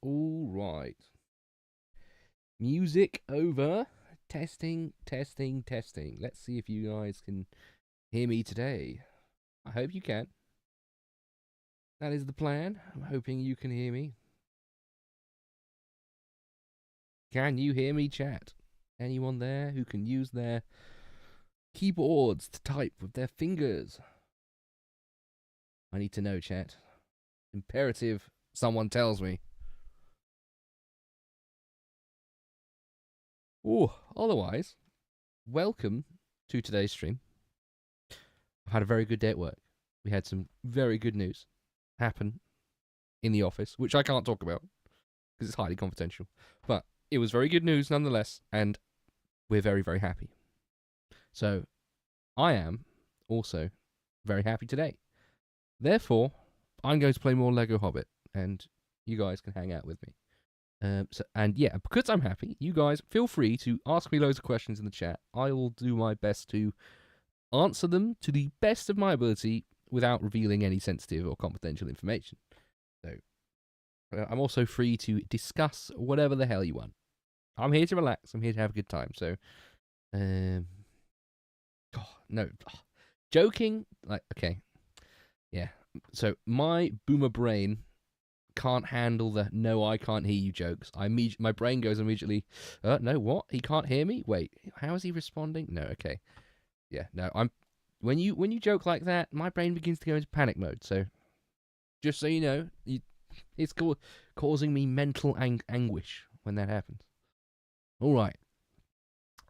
All right. Music over. Testing, testing, testing. Let's see if you guys can hear me today. I hope you can. That is the plan. I'm hoping you can hear me. Can you hear me, chat? Anyone there who can use their keyboards to type with their fingers? I need to know, chat. Imperative someone tells me. Oh, otherwise, welcome to today's stream. I've had a very good day at work. We had some very good news happen in the office, which I can't talk about because it's highly confidential. But it was very good news nonetheless, and we're very, very happy. So I am also very happy today. Therefore, I'm going to play more Lego Hobbit, and you guys can hang out with me. Because I'm happy, you guys feel free to ask me loads of questions in the chat. I will do my best to answer them to the best of my ability without revealing any sensitive or confidential information. So, I'm also free to discuss whatever the hell you want. I'm here to relax. I'm here to have a good time. So, joking. Okay, yeah. So my boomer brain can't handle the "no, I can't hear you" jokes. My brain goes immediately, no, what? He can't hear me? Wait, how is he responding? No, okay. Yeah, no, when you joke like that, my brain begins to go into panic mode. So, just so you know, it's causing me mental anguish when that happens. All right.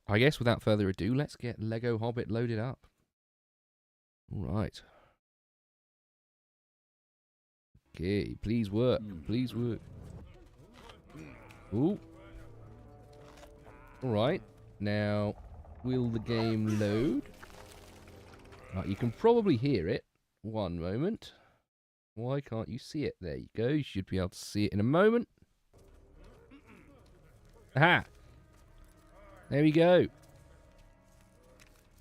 I guess without further ado, let's get Lego Hobbit loaded up. All right. Okay, please work. Please work. Ooh. Alright. Now, will the game load? You can probably hear it. One moment. Why can't you see it? There you go. You should be able to see it in a moment. Aha! There we go.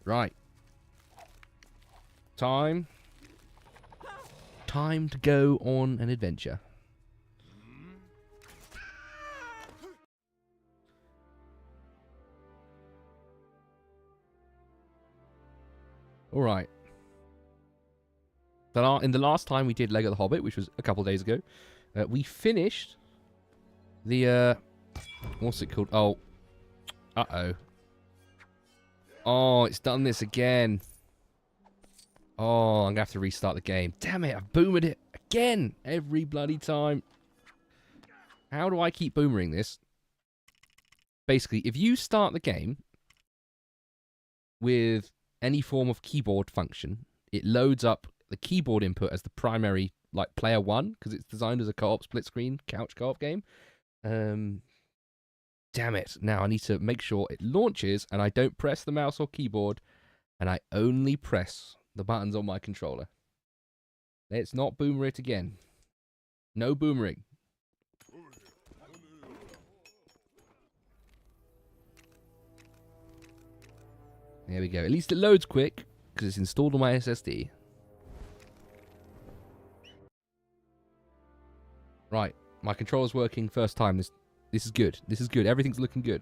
Right. Time to go on an adventure. All right. In the last time we did Lego the Hobbit, which was a couple of days ago, we finished the what's it called? Oh, oh, it's done this again. Oh, I'm gonna have to restart the game. Damn it, I've boomered it again every bloody time. How do I keep boomering this? Basically, if you start the game with any form of keyboard function, it loads up the keyboard input as the primary, like player one, because it's designed as a co-op split screen couch co-op game. Damn it. Now I need to make sure it launches and I don't press the mouse or keyboard and I only press the buttons on my controller. Let's not boomer it again. No boomering. There we go. At least it loads quick because it's installed on my SSD. Right, my controller's working first time. This is good. This is good. Everything's looking good.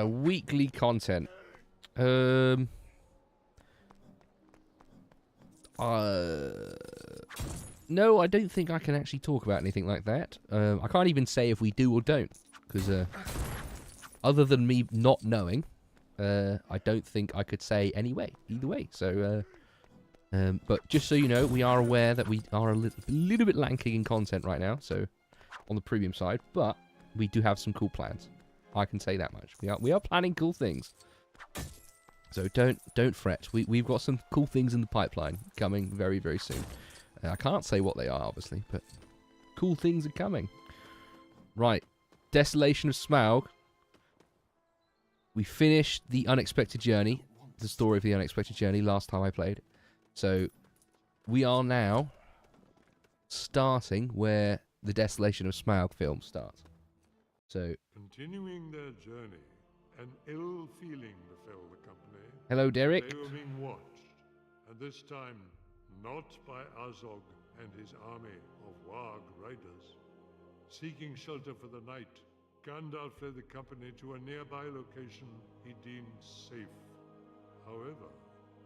Weekly content. No, I don't think I can actually talk about anything like that. I can't even say if we do or don't, because other than me not knowing, I don't think I could say either way. So, but just so you know, we are aware that we are a little bit lacking in content right now. So, on the premium side, but we do have some cool plans. I can say that much. We are planning cool things. So don't fret. We've got some cool things in the pipeline coming very, very soon. I can't say what they are, obviously, but cool things are coming. Right. Desolation of Smaug. We finished the Unexpected Journey, the story of the Unexpected Journey last time I played. So we are now starting where the Desolation of Smaug film starts. So continuing their journey, An ill feeling befell the company. Hello, Derek. They were being watched, and this time not by Azog and his army of Warg riders. Seeking shelter for the night, Gandalf led the company to a nearby location he deemed safe. However,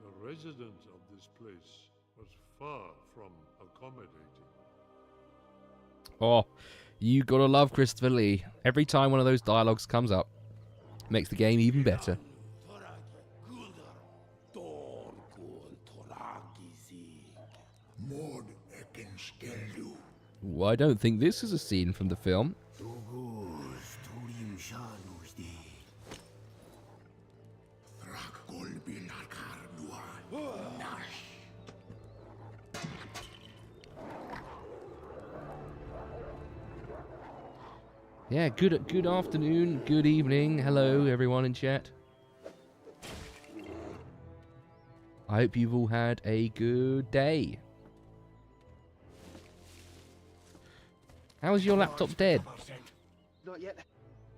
the residents of this place was far from accommodating. Oh, you gotta love Christopher Lee. Every time one of those dialogues comes up, makes the game even better. Well, I don't think this is a scene from the film. Yeah, good afternoon, good evening, hello everyone in chat. I hope you've all had a good day. How is your laptop dead? Not yet.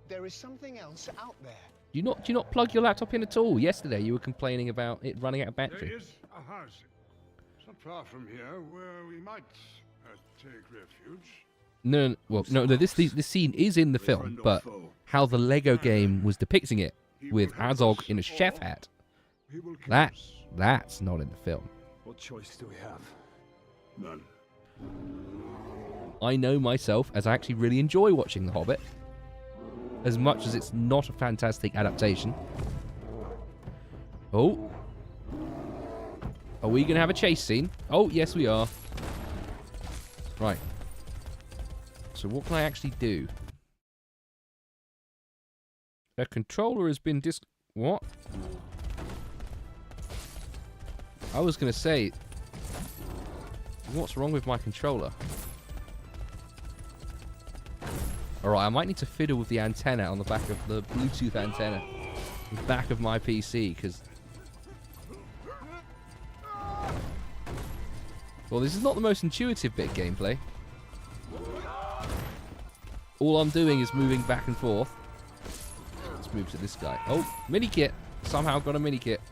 There is something else out there. Do you not plug your laptop in at all? Yesterday you were complaining about it running out of battery. There is a house. It's not far from here where we might take refuge. No, this scene is in the film, but how the Lego game was depicting it with Azog in a chef hat, that's not in the film. What choice do we have? None. I know myself, as I actually really enjoy watching The Hobbit, as much as it's not a fantastic adaptation. Oh. Are we going to have a chase scene? Oh, yes we are. Right. So what can I actually do? A controller has been What? I was going to say, what's wrong with my controller? Alright, I might need to fiddle with the antenna on the back of the Bluetooth antenna. On the back of my PC, because... Well, this is not the most intuitive bit of gameplay. All I'm doing is moving back and forth. Let's move to this guy. Oh, mini kit. Somehow got a mini kit.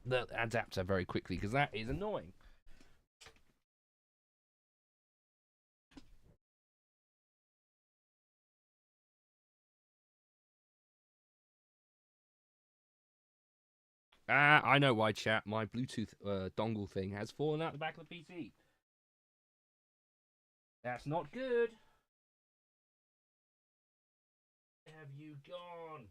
The adapter very quickly, because that is annoying. I know why, chat. My Bluetooth dongle thing has fallen out the back of the PC. That's not good. Where have you gone?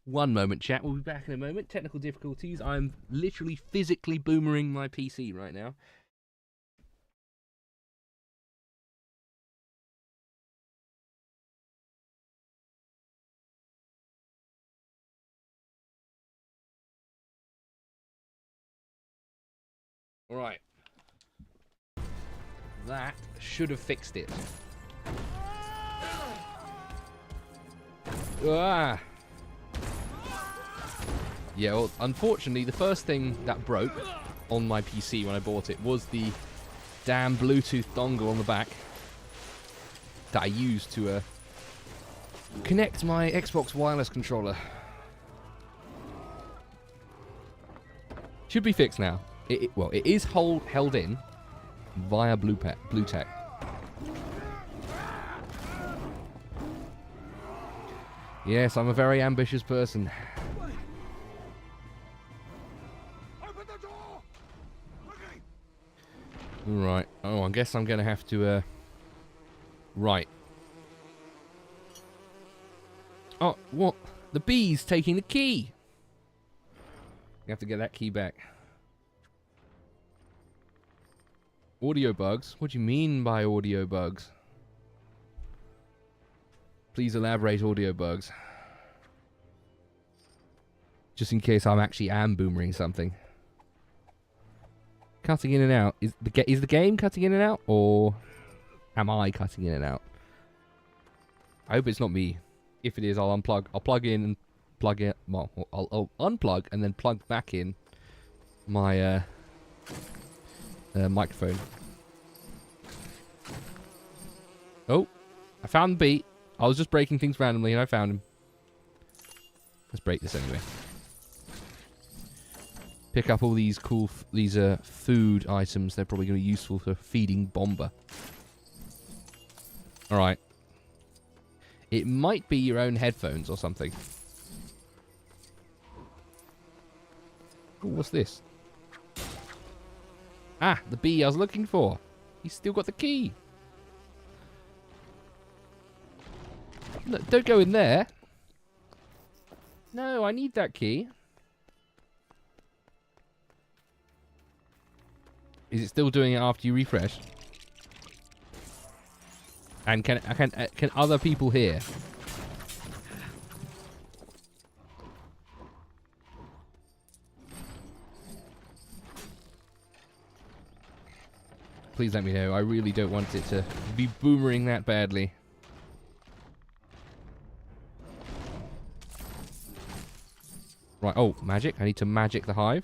One moment, chat. We'll be back in a moment. Technical difficulties. I'm literally physically boomering my PC right now. Alright. That should have fixed it. Ah! Yeah, well, unfortunately, the first thing that broke on my PC when I bought it was the damn Bluetooth dongle on the back that I used to connect my Xbox wireless controller. Should be fixed now. Well, it is held in via Bluetech. Yes, I'm a very ambitious person. Open the door! Okay. Right. Oh, I guess I'm going to have to... Right. Oh, what? The bee's taking the key! You have to get that key back. Audio bugs? What do you mean by audio bugs? Please elaborate audio bugs. Just in case I actually am boomering something. Cutting in and out. Is the game cutting in and out? Or am I cutting in and out? I hope it's not me. If it is, I'll unplug. I'll plug in and plug it. Well, I'll unplug and then plug back in my microphone. Oh, I found the bee. I was just breaking things randomly and I found him. Let's break this anyway. Pick up all these cool food items. They're probably going to be useful for feeding Bomber. Alright. It might be your own headphones or something. Ooh, what's this? Ah, the bee I was looking for. He's still got the key. No, don't go in there. No, I need that key. Is it still doing it after you refresh? And can other people hear? Please let me know. I really don't want it to be boomering that badly. Right, oh, magic. I need to magic the hive.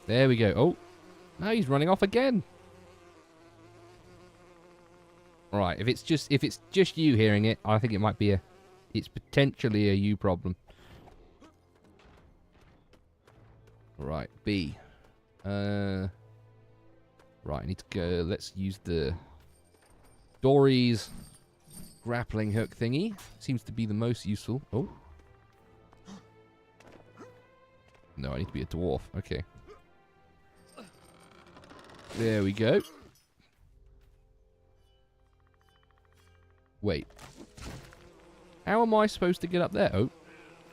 There we go. Oh, now he's running off again. Right, if it's just you hearing it, I think it might be it's potentially a you problem. Right, B. Right, I need to go. Let's use the Dory's grappling hook thingy. Seems to be the most useful. Oh. No, I need to be a dwarf. Okay. There we go. Wait. How am I supposed to get up there? Oh.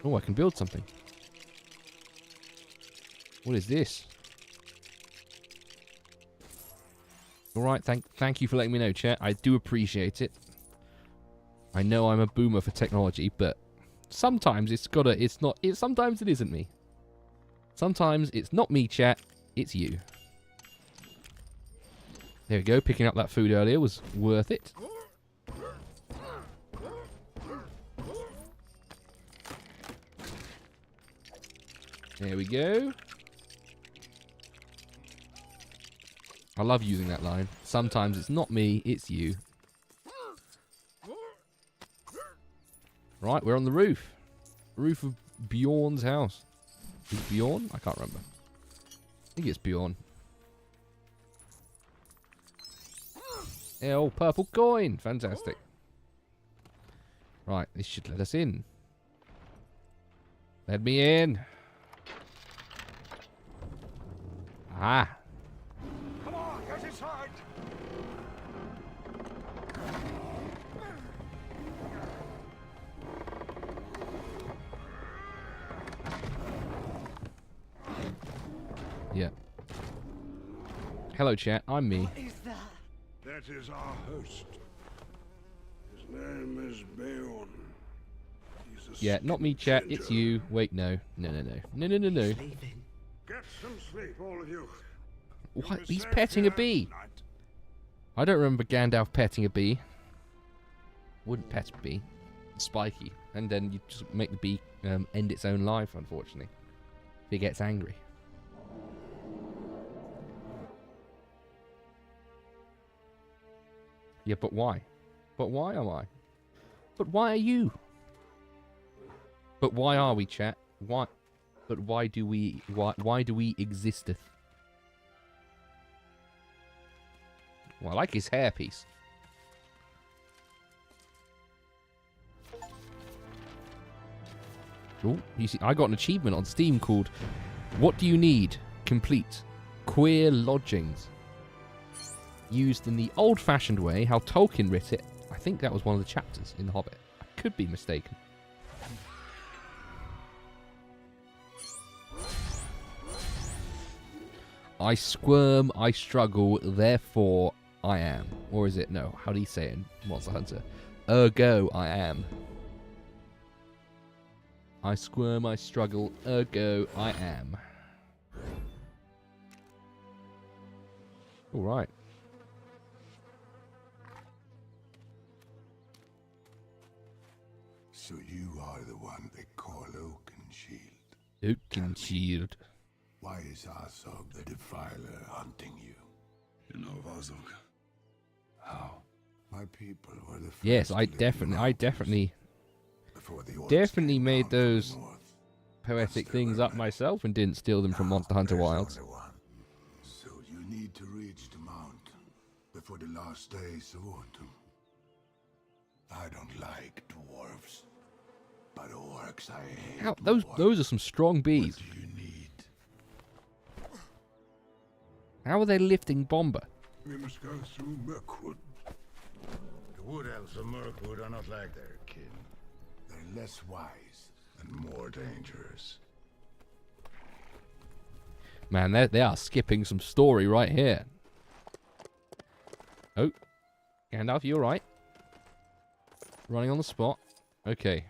Oh, I can build something. What is this? Alright, thank you for letting me know, chat. I do appreciate it. I know I'm a boomer for technology, but sometimes sometimes it isn't me. Sometimes it's not me, chat. It's you. There we go. Picking up that food earlier was worth it. There we go. I love using that line. Sometimes it's not me, it's you. Right, we're on the roof. Roof of Bjorn's house. Is it Bjorn? I can't remember. I think it's Bjorn. Oh, purple coin. Fantastic. Right, this should let us in. Let me in. Ah. Come on, get inside. Yeah. Hello, chat. I'm me. What is that? That is our host. His name is Beorn. He's a Yeah, not me, chat. stranger. It's you. Wait, no. No. Sleeping. Get some sleep, all of you. What? You'll be He's safe petting a here bee. tonight. I don't remember Gandalf petting a bee. Wouldn't pet a bee. Spiky. And then you just make the bee end its own life, unfortunately. If it gets angry. Yeah, but why? But why am I? But why are you? But why are we, chat? Why? But why do we? Why do we existeth? Well, I like his hairpiece. Oh, you see, I got an achievement on Steam called "What Do You Need? Complete Queer Lodgings." Used in the old-fashioned way, how Tolkien writ it. I think that was one of the chapters in The Hobbit. I could be mistaken. I squirm, I struggle, therefore I am. Or is it? No, how do you say it in Monster Hunter? Ergo I am. I squirm, I struggle, ergo I am. Alright. So you are the one they call Oakenshield. Oakenshield. Why is Azog the Defiler hunting you? You know of Azog? How? My people were the first Yes, to I live in definitely before the orcs definitely came made down from the those north. poetic Still things up remember. myself and didn't steal them from Monster Hunter There's Wilds. another one. So you need to reach the mount before the last days of autumn. I don't like dwarves, but orcs I hate. Ow, more. those are some strong What bees. do you need? How are they lifting Bomber? We must go through Mirkwood. The wood elves of Mirkwood are not like their kin. They're less wise and more dangerous. Man, they are skipping some story right here. Oh, Gandalf, you alright? Running on the spot. Okay.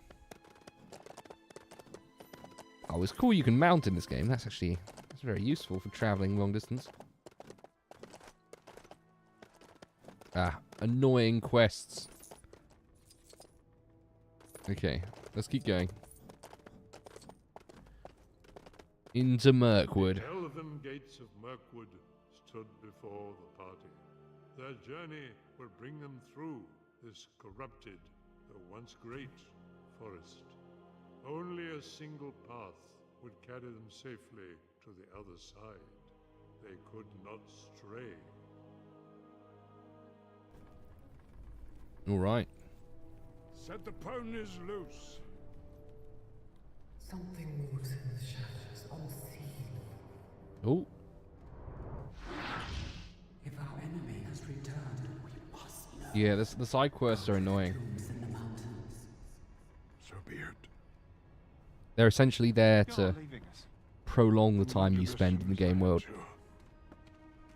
Oh, it's cool you can mount in this game. That's very useful for traveling long distance. Ah, annoying quests. Okay, let's keep going. Into Mirkwood. The elven gates of Mirkwood stood before the party. Their journey will bring them through this corrupted, though once great, forest. Only a single path would carry them safely to the other side. They could not stray. Alright. Set the ponies loose. Something moves in the shadows, unseen. Oh, If our enemy has returned, we must know. yeah, the side quests are annoying. Tombs in the mountains. So be it. They're essentially there to leaving us. prolong the time you spend in the game world.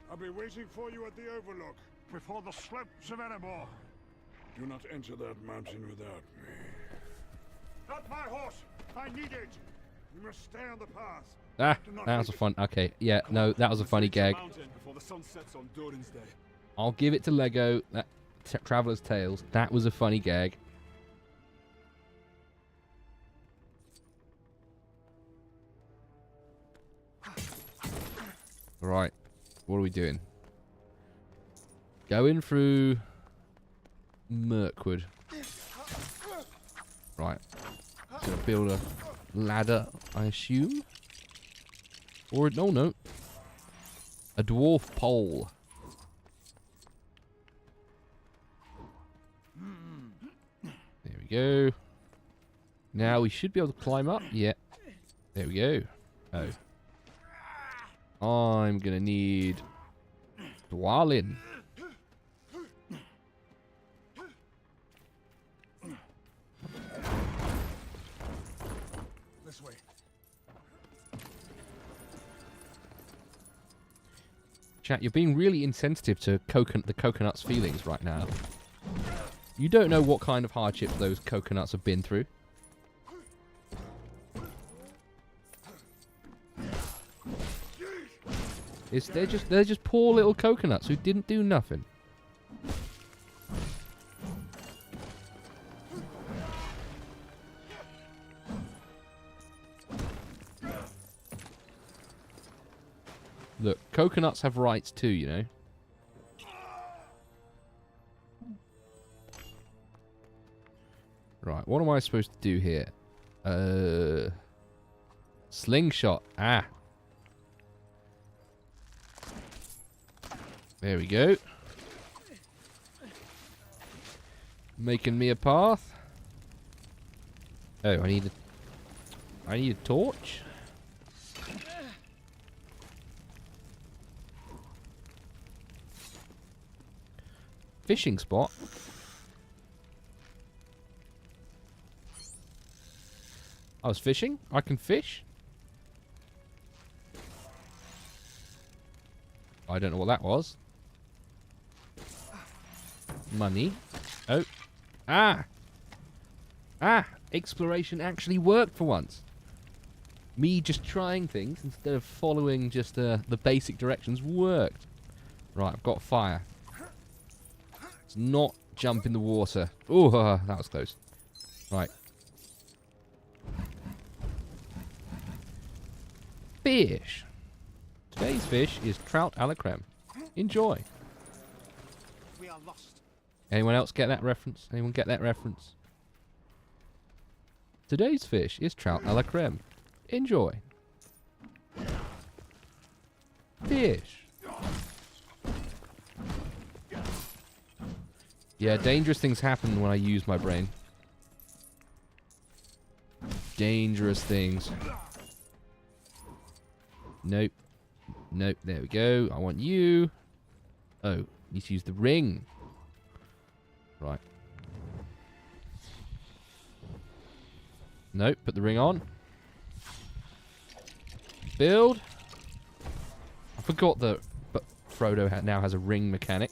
I'll be waiting for you at the Overlook, before the slopes of Erebor. Do not enter that mountain without me. Not my horse! I need it! You must stay on the path. Ah, that was a fun... Okay, yeah, no, that was a funny gag. Before the sun sets on Durin's Day. I'll give it to Lego. That Traveler's Tales. That was a funny gag. Right, what are we doing? Going through Mirkwood. Right. Gonna build a ladder, I assume. Or no. A dwarf pole. There we go. Now we should be able to climb up. Yeah. There we go. Oh. I'm gonna need Dwalin. This way. Chat, you're being really insensitive to the coconut's feelings right now. You don't know what kind of hardships those coconuts have been through. They're just poor little coconuts who didn't do nothing. Look, coconuts have rights too, you know. Right, what am I supposed to do here? Slingshot. Ah. There we go. Making me a path. Oh, I need a torch. Fishing spot. I was fishing. I can fish. I don't know what that was. Money. Oh. Ah! Ah! Exploration actually worked for once. Me just trying things instead of following just the basic directions worked. Right, I've got fire. Let's not jump in the water. Oh, that was close. Right. fish. Today's fish is trout a la creme. Enjoy. We are lost. Anyone else get that reference? Anyone get that reference? Today's fish is trout a la creme. Enjoy. Fish. Yeah, dangerous things happen when I use my brain. Dangerous things. Nope. Nope, there we go. I want you. Oh, need to use the ring. Right. Nope, put the ring on. Build. I forgot that but Frodo now has a ring mechanic.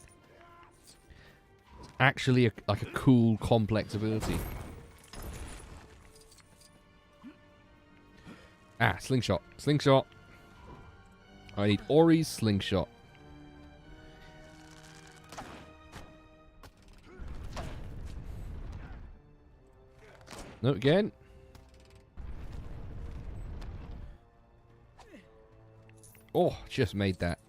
It's actually like a cool, complex ability. Ah, slingshot. Slingshot. I need Ori's slingshot. No, again. Oh, just made that.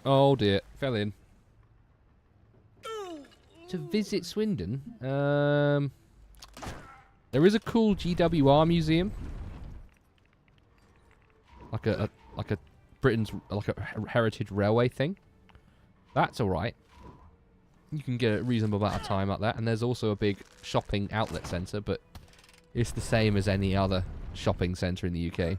Oh dear, fell in. To visit Swindon, there is a cool GWR museum, like a Britain's like a heritage railway thing. That's all right. You can get a reasonable amount of time at that, and there's also a big shopping outlet centre, but it's the same as any other shopping centre in the UK.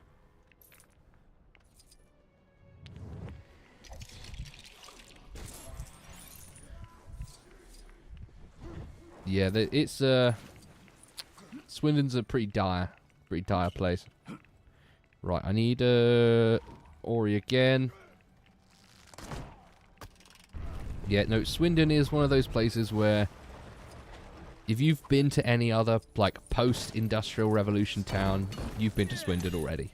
Yeah, it's Swindon's a pretty dire place. Right, I need Ori again. Yeah, no, Swindon is one of those places where if you've been to any other like post-industrial revolution town, you've been to Swindon already.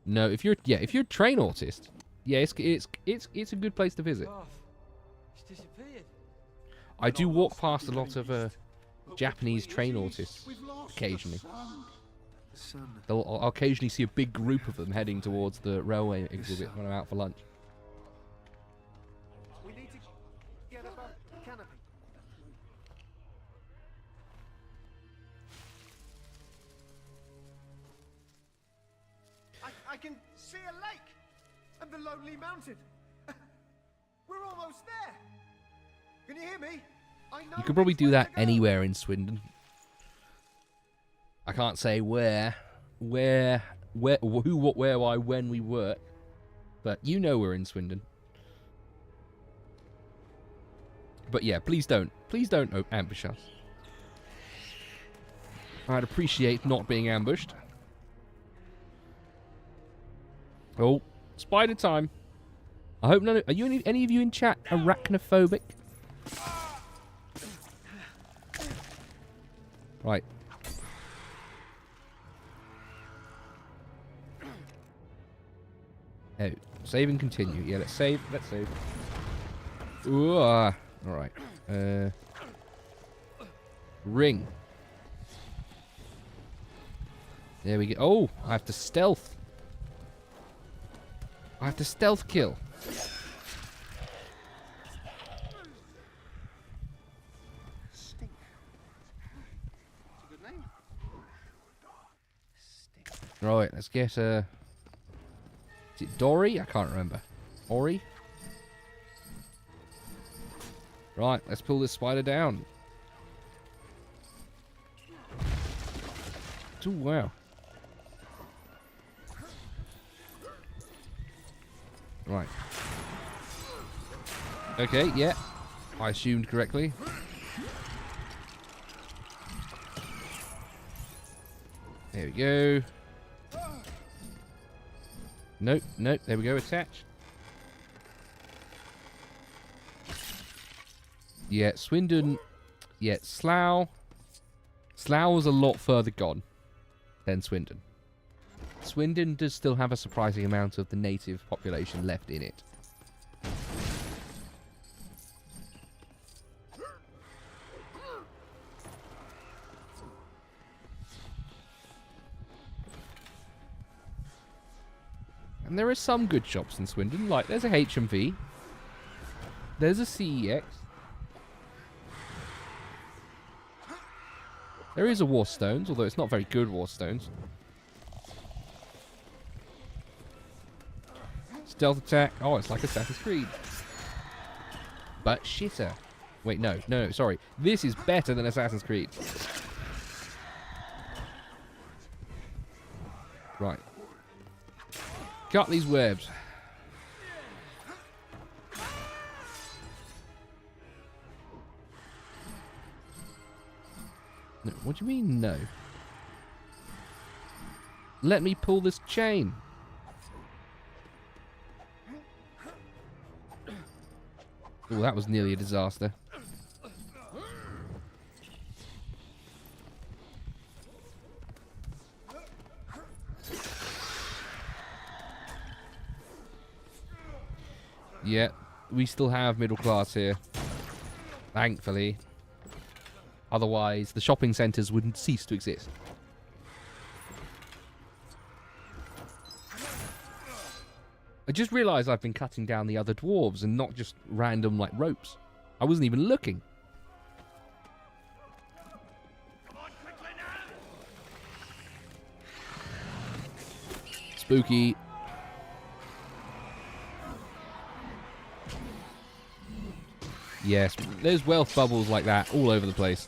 No, if you're a train autist, yeah, it's a good place to visit. It's disappeared. I do walk past a lot of Japanese train autists occasionally. I'll occasionally see a big group of them heading towards the railway exhibit when I'm out for lunch. We need to get above the canopy. I can see a lake and the lonely mountain. We're almost there. Can you hear me? I know You could probably which do way that to go. anywhere in Swindon. I can't say where, who, what, where, why, when we work, but you know we're in Swindon. But yeah, please don't ambush us. I'd appreciate not being ambushed. Oh, spider time. I hope none of, are you any of you in chat arachnophobic? Right. Oh, save and continue. Yeah, let's save. Let's save. Ooh, all right. Ring. There we go. Oh, I have to stealth. I have to stealth kill. Stink. It's a good name. Stink. Right, let's get is it Dory? I can't remember. Ori? Right, let's pull this spider down. Oh, wow. Right. Okay, yeah. I assumed correctly. There we go. Nope, nope. There we go. Attach. Yeah, Swindon. Yeah, Slough. Slough was a lot further gone than Swindon. Swindon does still have a surprising amount of the native population left in it. And there are some good shops in Swindon. Like, there's a H&V. There's a CEX. There is a Warstones, although it's not very good Warstones. Stealth attack. Oh, it's like Assassin's Creed. But shitter. Wait, no, sorry. This is better than Assassin's Creed. Right. Cut these webs. No, what do you mean, no? Let me pull this chain. Oh, that was nearly a disaster. Yeah, we still have middle class here. Thankfully. Otherwise, the shopping centres wouldn't cease to exist. I just realised I've been cutting down the other dwarves and not just random, like, ropes. I wasn't even looking. Spooky. Yes, there's wealth bubbles like that all over the place.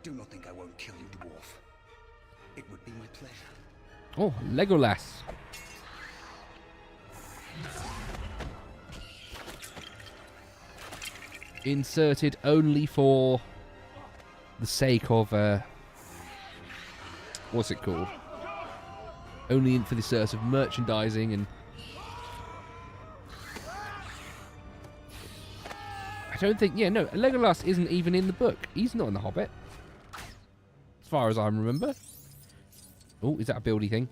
Do not think I won't kill you, dwarf. It would be my pleasure. Oh, Legolas. Inserted only for the sake of, what's it called? Only for the sort of merchandising and... I don't think... Yeah, no, Legolas isn't even in the book. He's not in The Hobbit. As far as I remember. Oh, is that a buildy thing?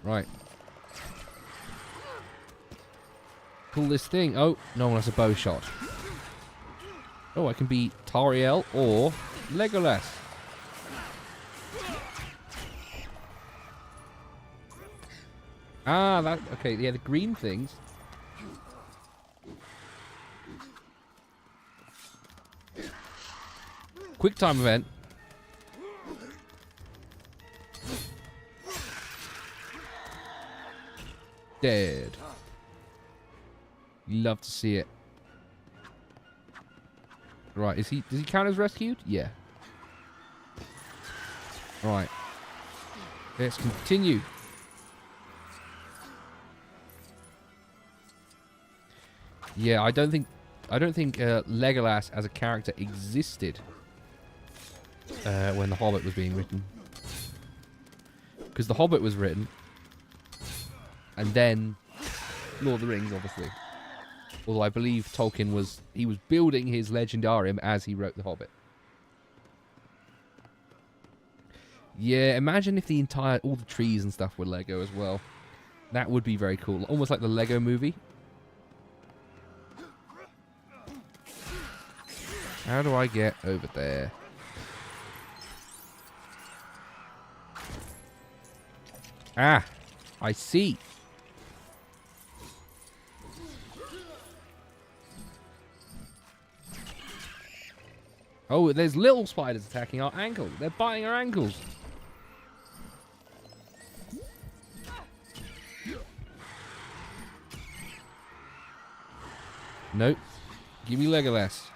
Right. Pull this thing. Oh, no one has a bow shot. Oh, I can be Tariel or Legolas. Ah, that... Okay, yeah, the green things. Quick time event. Dead. Love to see it. Right, does he count as rescued? Yeah. Right. Let's continue. Yeah, I don't think Legolas as a character existed when The Hobbit was being written. Because The Hobbit was written, and then Lord of the Rings, obviously. Although I believe Tolkien was building his legendarium as he wrote The Hobbit. Yeah, imagine if all the trees and stuff were Lego as well. That would be very cool. Almost like the Lego movie. How do I get over there? Ah, I see. Oh, there's little spiders attacking our ankle. They're biting our ankles. Nope. Give me Legolas.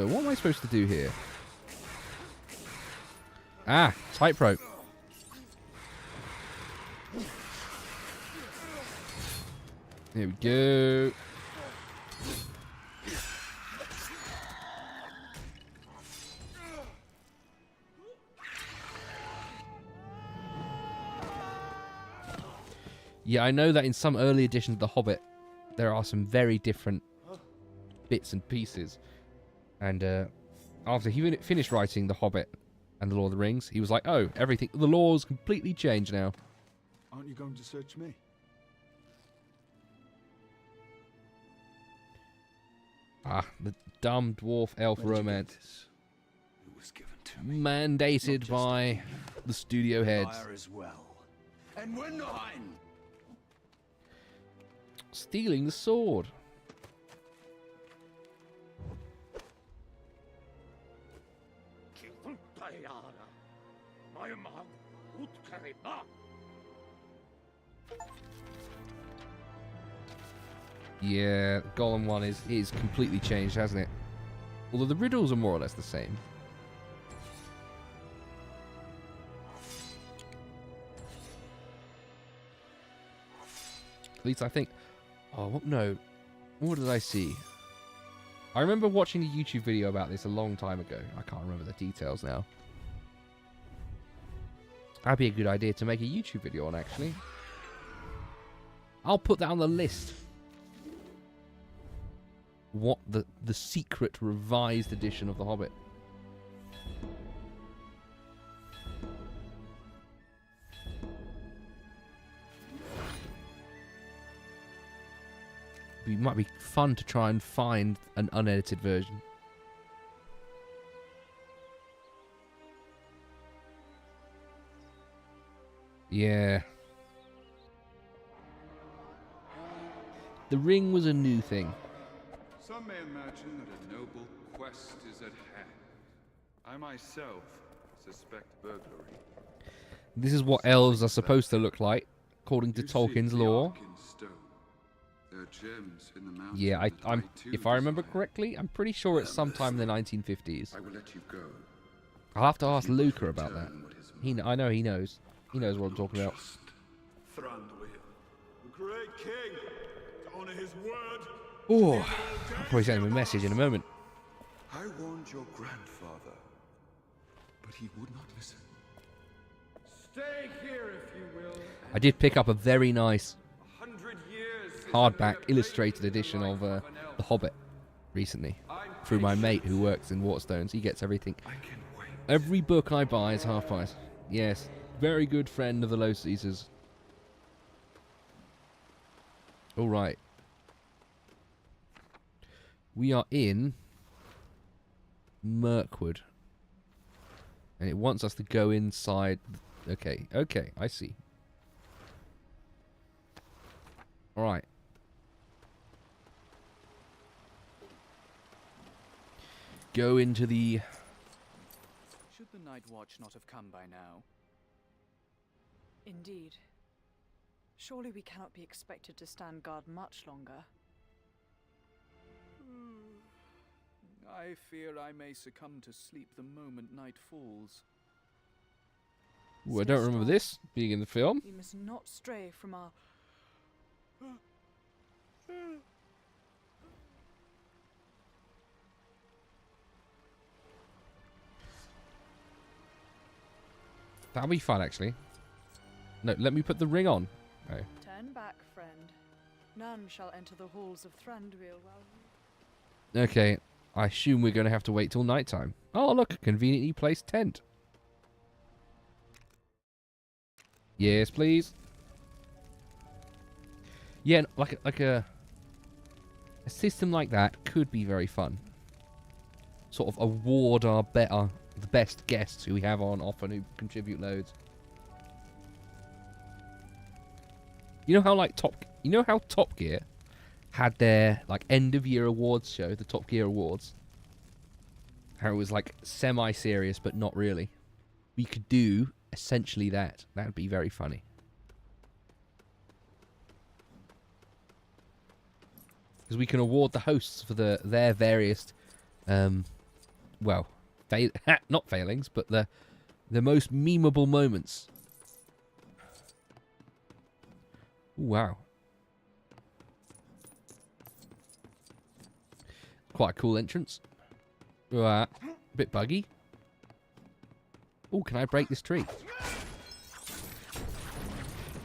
What am I supposed to do here? Ah, tightrope. There we go. Yeah, I know that in some early editions of The Hobbit, there are some very different bits and pieces. And after he finished writing The Hobbit, and the Lord of the Rings, he was like, oh, everything, the law's completely changed now. Aren't you going to search me? Ah, the dumb dwarf elf Where did you get romance. this? It was given to me. Mandated just by the studio heads. Fire as well. And we're nine. Stealing the sword. Yeah, Golem one is completely changed, hasn't it? Although the riddles are more or less the same. At least I think... Oh, no. What did I see? I remember watching a YouTube video about this a long time ago. I can't remember the details now. That'd be a good idea to make a YouTube video on, actually. I'll put that on the list. What the secret revised edition of The Hobbit. It might be fun to try and find an unedited version. Yeah. The ring was a new thing. Some may imagine that a noble quest is at hand. I myself suspect burglary. This is what elves are supposed to look like, according to You Tolkien's seek the law. Ark in stone. There are gems in the mountain Yeah, that I'm. too If I remember desire. correctly, I'm pretty sure it's sometime in the 1950s. I will let you go. I'll have to ask You must Luca about that. return what is I know he knows. He knows what I'm talking about. Trust. Thranduil, the great king, to honor his word. Oh, I'll probably send him a message in a moment. I warned your grandfather, but he would not listen. Stay here if you will. I did pick up a very nice 100 years. since hardback we have illustrated played edition the of life an The elf. Hobbit recently I'm through my patient. mate who works in Waterstones. He gets everything. I can wait. Every book I buy is half price. Yes, very good friend of the Low Caesars. All right. We are in Mirkwood. And it wants us to go inside. Okay, okay, I see. Alright. Go into the... Should the Night Watch not have come by now? Indeed. Surely we cannot be expected to stand guard much longer. I fear I may succumb to sleep the moment night falls. Ooh, I Stay don't remember strong. this being in the film. We must not stray from our... That'll be fun, actually. No, let me put the ring on. Oh. Turn back, friend. None shall enter the halls of Thranduil while... Okay, I assume we're going to have to wait till nighttime. Oh, look, a conveniently placed tent. Yes, please. Yeah, like a system like that could be very fun. Sort of award the best guests who we have on often who contribute loads. You know how Top Gear had their like end of year awards show, the Top Gear Awards. How it was like semi-serious but not really. We could do essentially that. That'd be very funny. Because we can award the hosts for their various, well, not failings, but the most memeable moments. Ooh, wow. Quite a cool entrance. A bit buggy. Oh, can I break this tree?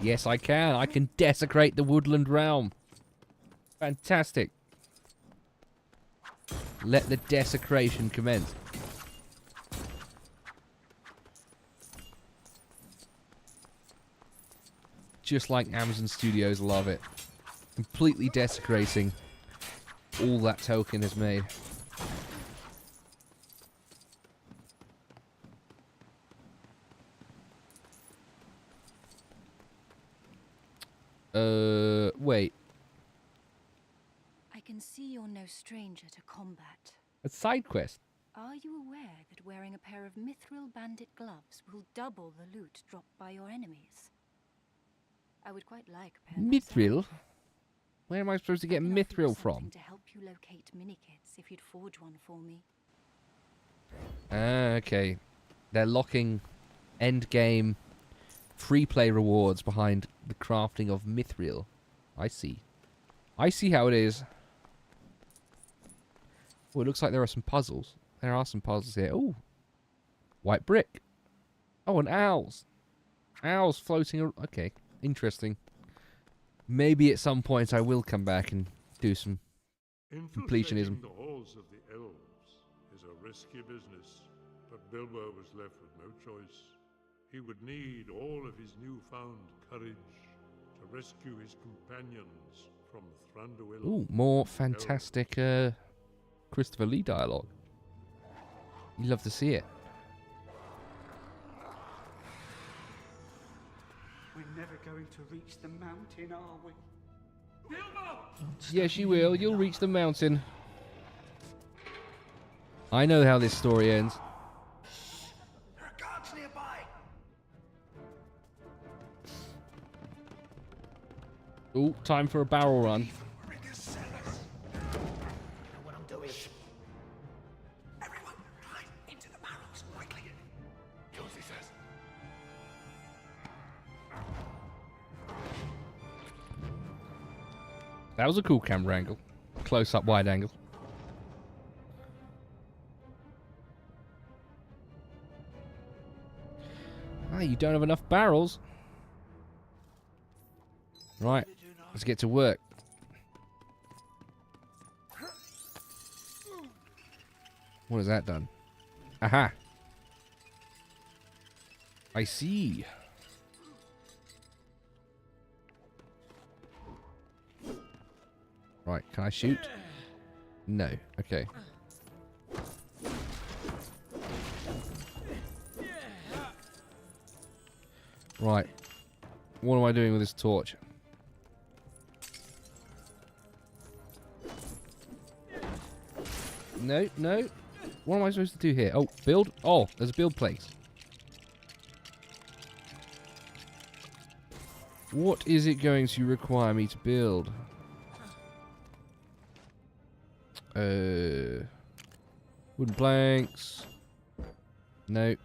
Yes, I can. I can desecrate the woodland realm. Fantastic. Let the desecration commence. Just like Amazon Studios love it. Completely desecrating all that Tolkien has made. Wait. I can see you're no stranger to combat. A side quest. Are you aware that wearing a pair of mithril bandit gloves will double the loot dropped by your enemies? I would quite like a pair Mithril? myself. Where am I supposed to get I can offer you mithril from? something to help you locate minikits if you'd forge one for me. Ah, okay. They're locking endgame free play rewards behind the crafting of mithril. I see. I see how it is. Oh, it looks like there are some puzzles. There are some puzzles here. Oh, white brick. Oh, and owls. Owls floating. Okay, interesting. Maybe at some point I will come back and do some completionism. Infiltrating the halls of the elves is a risky business, but Bilbo was left with no choice. He would need all of his newfound courage to rescue his companions from Thranduil. Ooh, more fantastic Christopher Lee dialogue. You love to see it. We're never going to reach the mountain, are we? Bilbo! Yes, you will. You'll reach the mountain. I know how this story ends. There are guards nearby. Ooh, time for a barrel run. Know what I'm doing. Everyone, climb into the barrels quickly. Josie says. That was a cool camera angle. Close-up wide angle. Ah, you don't have enough barrels. Right, let's get to work. What has that done? Aha! I see. Right, can I shoot? No. Okay. Right. What am I doing with this torch? No, no. What am I supposed to do here? Oh, build? Oh, there's a build place. What is it going to require me to build? Wooden planks. No.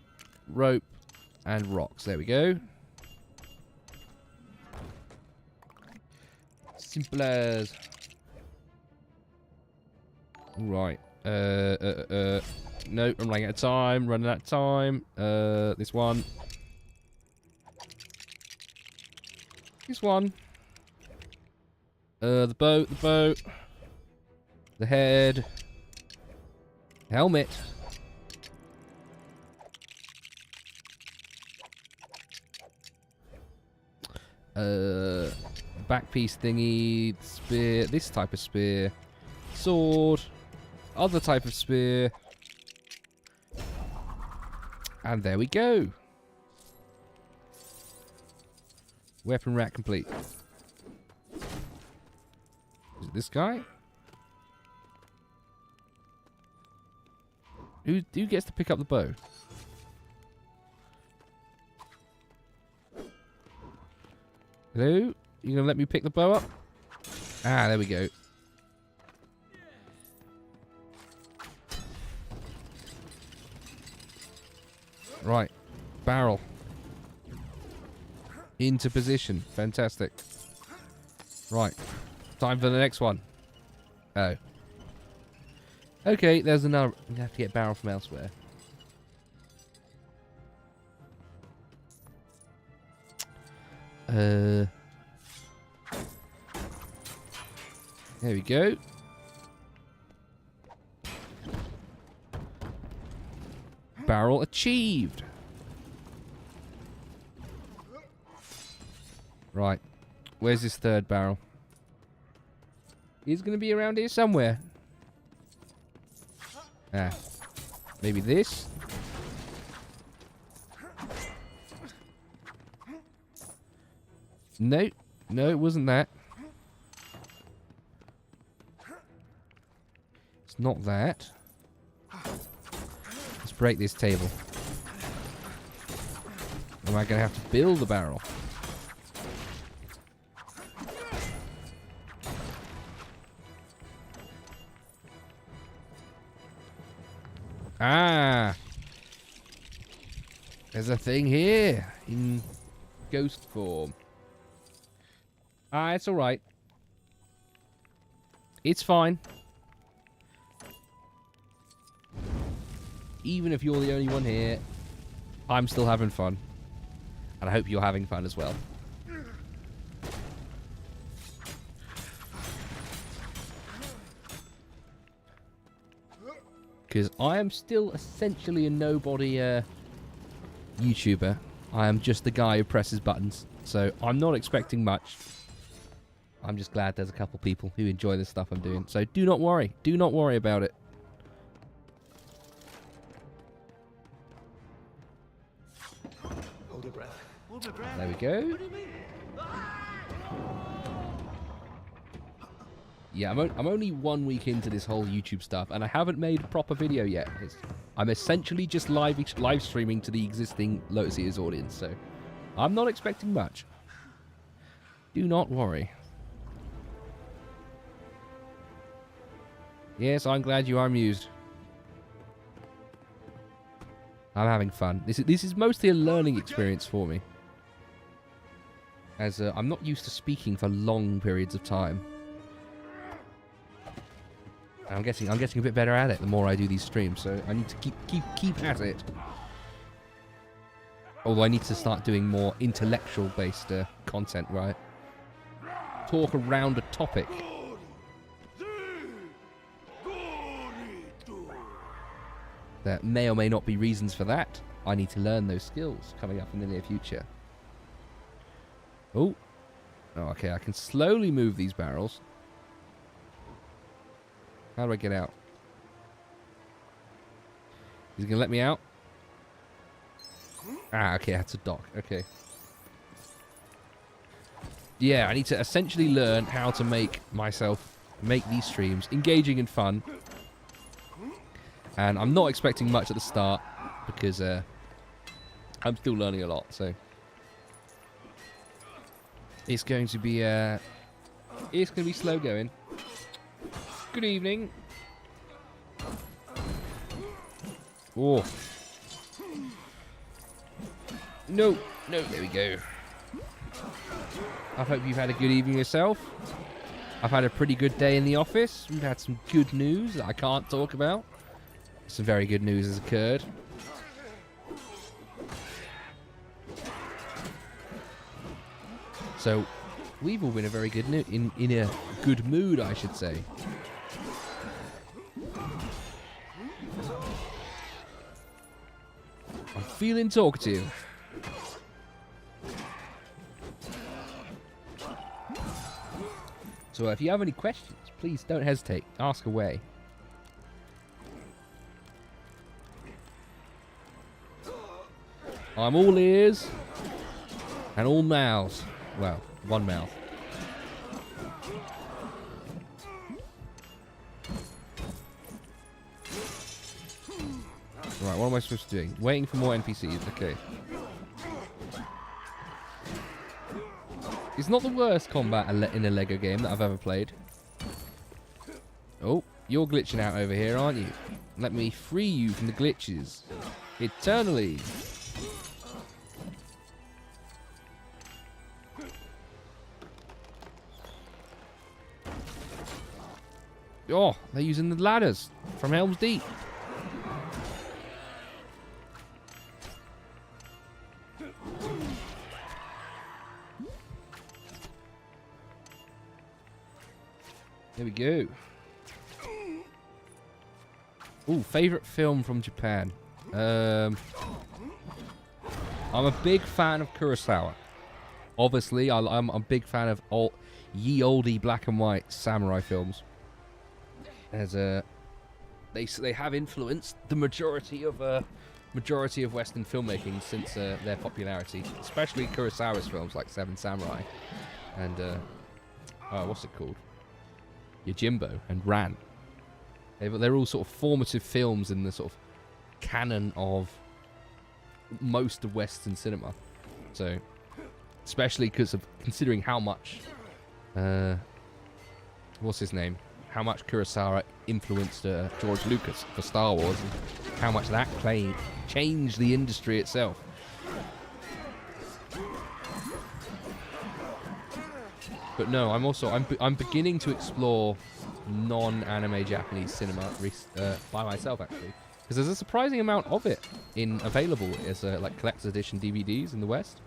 Rope and rocks. There we go. Simple as. Right. No, I'm running out of time. Running out of time. This one. This one. The boat. The boat. The head. Helmet. Back piece thingy. Spear. This type of spear. Sword. Other type of spear. And there we go. Weapon rack complete. Is it this guy? Who gets to pick up the bow? Hello? You gonna let me pick the bow up? Ah, there we go. Right. Barrel. Into position. Fantastic. Right. Time for the next one. Oh. Okay, there's another. I'm gonna have to get barrel from elsewhere. There we go. Barrel achieved. Right. Where's this third barrel? It's going to be around here somewhere. Ah. Maybe this? No. No, it wasn't that. It's not that. Let's break this table. Am I going to have to build a barrel? Ah! There's a thing here in ghost form. Ah, it's alright. It's fine. Even if you're the only one here, I'm still having fun. And I hope you're having fun as well. Because I am still essentially a nobody YouTuber. I am just the guy who presses buttons. So I'm not expecting much. I'm just glad there's a couple people who enjoy the stuff I'm doing. So do not worry. Do not worry about it. Hold your breath. Hold your breath. There we go. What do you mean? Yeah, I'm only 1 week into this whole YouTube stuff, and I haven't made a proper video yet. I'm essentially just live streaming to the existing Lotus Eaters audience, so I'm not expecting much. Do not worry. Yes, I'm glad you are amused. I'm having fun. This is mostly a learning experience for me, as I'm not used to speaking for long periods of time. I'm getting a bit better at it the more I do these streams, so I need to keep at it. Although I need to start doing more intellectual-based content, right? Talk around a topic. There may or may not be reasons for that. I need to learn those skills coming up in the near future. Oh, okay, I can slowly move these barrels. How do I get out? He's gonna let me out? Ah, okay, that's a dock. Okay. Yeah, I need to essentially learn how to make these streams engaging and fun. And I'm not expecting much at the start because I'm still learning a lot. So it's going to be slow going. Good evening. Oh. No, there we go. I hope you've had a good evening yourself. I've had a pretty good day in the office. We've had some good news that I can't talk about. Some very good news has occurred. So, we've all been a very good in a good mood, I should say. I'm feeling talkative. So if you have any questions, please don't hesitate. Ask away. I'm all ears and all mouths. Well, one mouth. Right, what am I supposed to do? Waiting for more NPCs. Okay. It's not the worst combat in a Lego game that I've ever played. Oh, you're glitching out over here, aren't you? Let me free you from the glitches. Eternally. Oh, they're using the ladders from Helm's Deep. There we go. Ooh, favorite film from Japan. I'm a big fan of Kurosawa. Obviously, I'm a big fan of ye olde black and white samurai films. As they have influenced the majority of Western filmmaking since their popularity, especially Kurosawa's films like Seven Samurai and what's it called? Yojimbo and Ran. They're all sort of formative films in the sort of canon of most of Western cinema. So, especially because of considering how much, what's his name? How much Kurosawa influenced George Lucas for Star Wars, and how much that changed the industry itself. But no, I'm beginning to explore non-anime Japanese cinema by myself, actually, because there's a surprising amount of it available as like collector's edition DVDs in the West.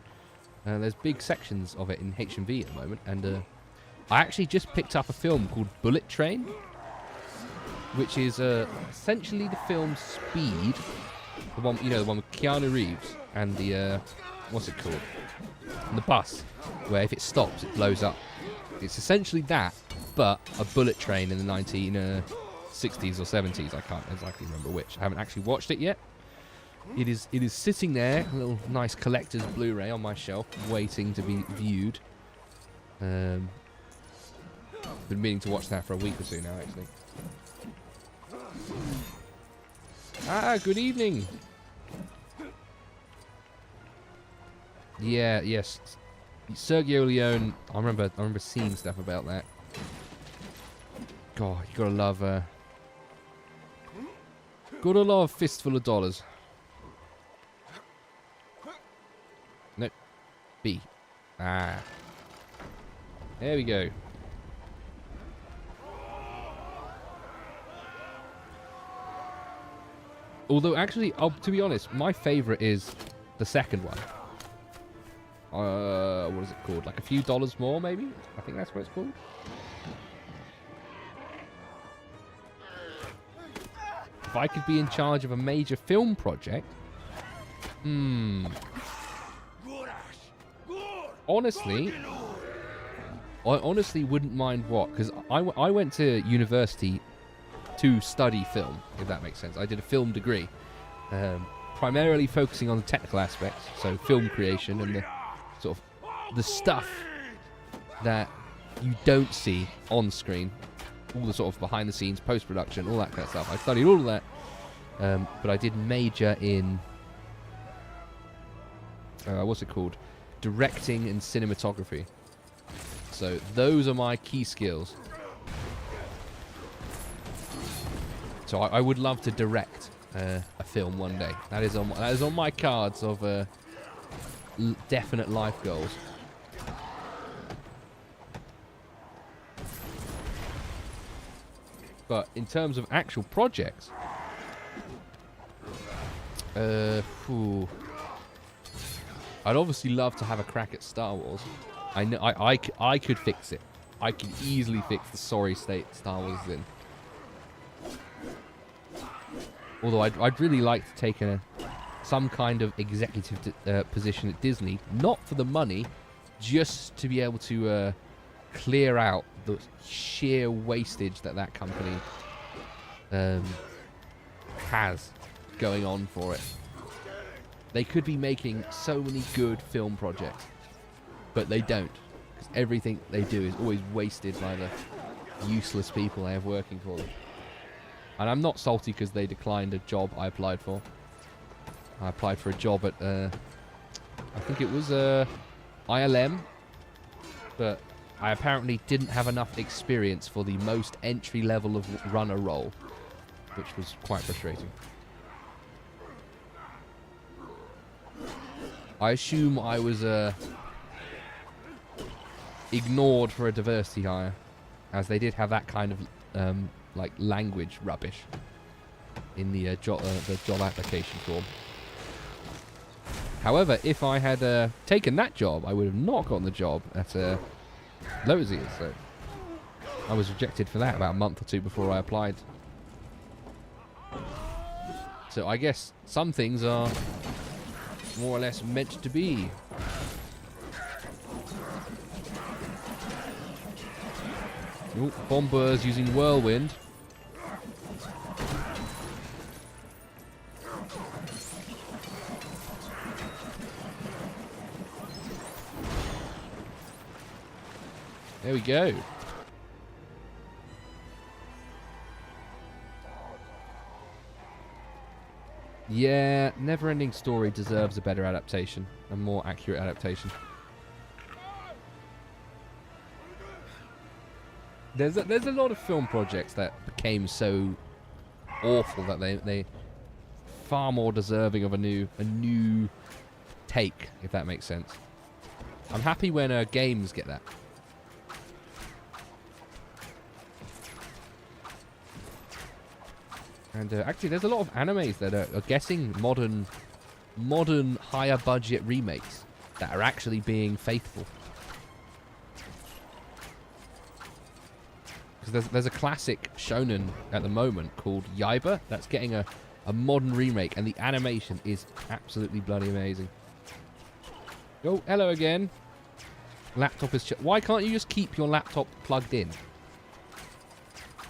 There's big sections of it in HMV at the moment, and I actually just picked up a film called Bullet Train, which is essentially the film Speed, the one with Keanu Reeves and the what's it called? And the bus, where if it stops, it blows up. It's essentially that, but a bullet train in the 1960s or 70s. I can't exactly remember which. I haven't actually watched it yet. It is sitting there, a little nice collector's Blu-ray on my shelf, waiting to be viewed. Been meaning to watch that for a week or two now, actually. Good evening. Yes. Sergio Leone, I remember seeing stuff about that. God, you gotta love Fistful of Dollars. Nope. B. There we go. Although, actually, to be honest, my favourite is the second one. What is it called? Like a few dollars more, maybe? I think that's what it's called. If I could be in charge of a major film project... Honestly... I honestly wouldn't mind what, because I went to university to study film, if that makes sense. I did a film degree, primarily focusing on the technical aspects, so film creation and the sort of the stuff that you don't see on screen, all the sort of behind the scenes, post-production, all that kind of stuff. I studied all of that, but I did major in what's it called? Directing and cinematography. So those are my key skills. So I would love to direct a film one day. That is on my cards of definite life goals. But in terms of actual projects, I'd obviously love to have a crack at Star Wars. I know I could fix it. I could easily fix the sorry state Star Wars is in. Although I'd really like to take some kind of executive position at Disney, not for the money, just to be able to clear out the sheer wastage that company has going on for it. They could be making so many good film projects, but they don't, because everything they do is always wasted by the useless people they have working for them. And I'm not salty because they declined a job I applied for. I applied for a job at, I think it was ILM, but I apparently didn't have enough experience for the most entry level of runner role, which was quite frustrating. I assume I was ignored for a diversity hire, as they did have that kind of like language rubbish in the job application form. However, if I had taken that job, I would have not gotten the job at Lowe's, so I was rejected for that about a month or two before I applied. So I guess some things are more or less meant to be. Oh, bombers using whirlwind. There we go. Yeah, Neverending Story deserves a better adaptation, a more accurate adaptation. There's a lot of film projects that became so awful that they far more deserving of a new take, if that makes sense. I'm happy when games get that. And actually, there's a lot of animes that are getting modern higher budget remakes that are actually being faithful. Because there's a classic shonen at the moment called Yaiba that's getting a modern remake, and the animation is absolutely bloody amazing. Oh, hello again. Laptop is... Why can't you just keep your laptop plugged in?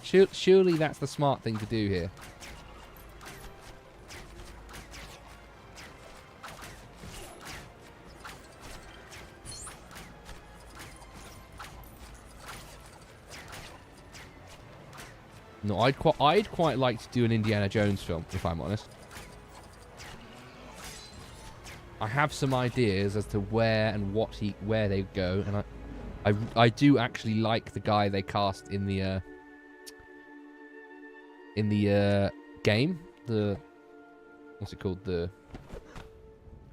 Surely that's the smart thing to do here. No, I'd quite like to do an Indiana Jones film, if I'm honest. I have some ideas as to where and where they go, and I do actually like the guy they cast in the game. The what's it called? The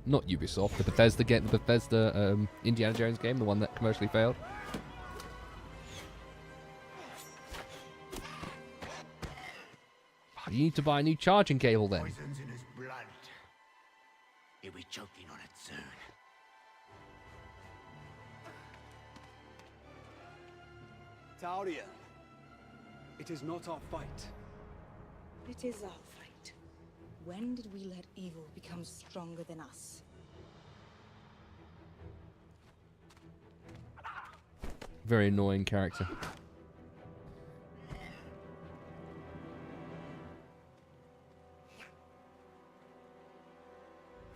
not Ubisoft, the Bethesda game, the Bethesda Indiana Jones game, the one that commercially failed. You need to buy a new charging cable then. Poison's in his blood. He'll be choking on it soon. Taurian, it is not our fight. It is our fight. When did we let evil become stronger than us? Very annoying character.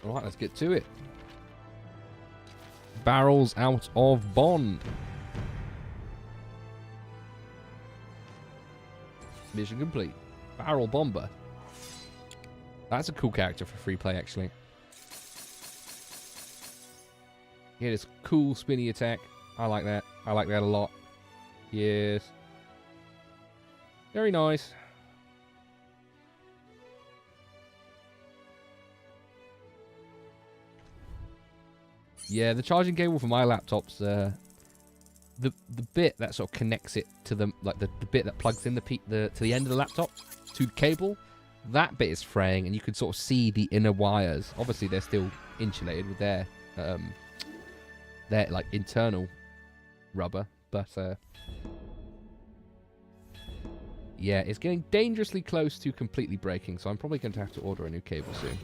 Alright, let's get to it. Barrels out of bond. Mission complete. Barrel bomber. That's a cool character for free play, actually. Yeah, this cool spinny attack. I like that. I like that a lot. Yes. Very nice. Yeah, the charging cable for my laptop's the bit that sort of connects it to the bit that plugs in to the end of the laptop to the cable. That bit is fraying, and you can sort of see the inner wires. Obviously, they're still insulated with their like internal rubber, but yeah, it's getting dangerously close to completely breaking. So I'm probably going to have to order a new cable soon.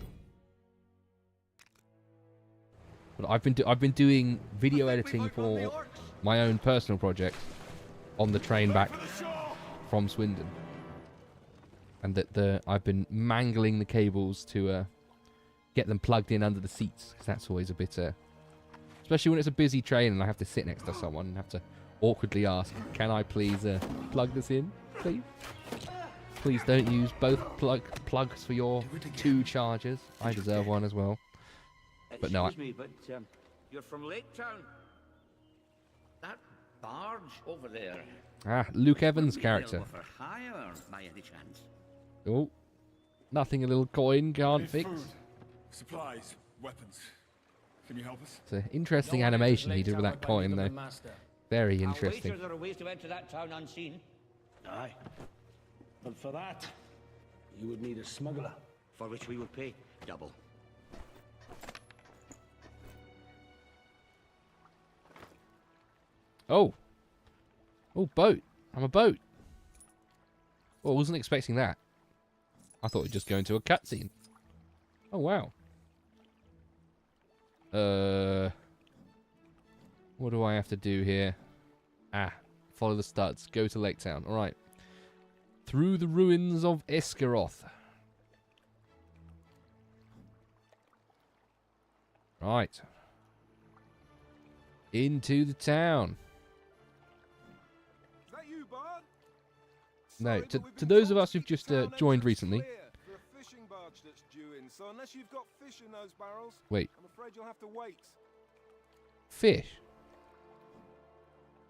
But I've been doing video editing for my own personal project on the train back from Swindon, and I've been mangling the cables to get them plugged in under the seats, because that's always a bit, especially when it's a busy train and I have to sit next to someone and have to awkwardly ask, "Can I please plug this in, please? Please don't use both plugs for your 2 chargers. I deserve one as well." But no, Excuse me, but you're from Lake Town. That barge over there. Ah, Luke Evans' character. For hire, by any chance? Oh, nothing a little coin can't fix. Food, supplies, weapons. Can you help us? It's an interesting animation he did with that coin, though. Very interesting. There are ways to enter that town unseen. Aye. But for that, you would need a smuggler. For which we would pay double. Oh. Oh, boat. I'm a boat. Well, I wasn't expecting that. I thought it'd just go into a cutscene. Oh, wow. What do I have to do here? Ah, Follow the studs. Go to Lake Town. Alright. Through the ruins of Escaroth. Right. Into the town. Is that you, Bard? No, to those of us who've just joined recently. For a fishing barge that's due in, so unless you've got fish in those barrels, Wait. I'm afraid you'll have to wait. Fish?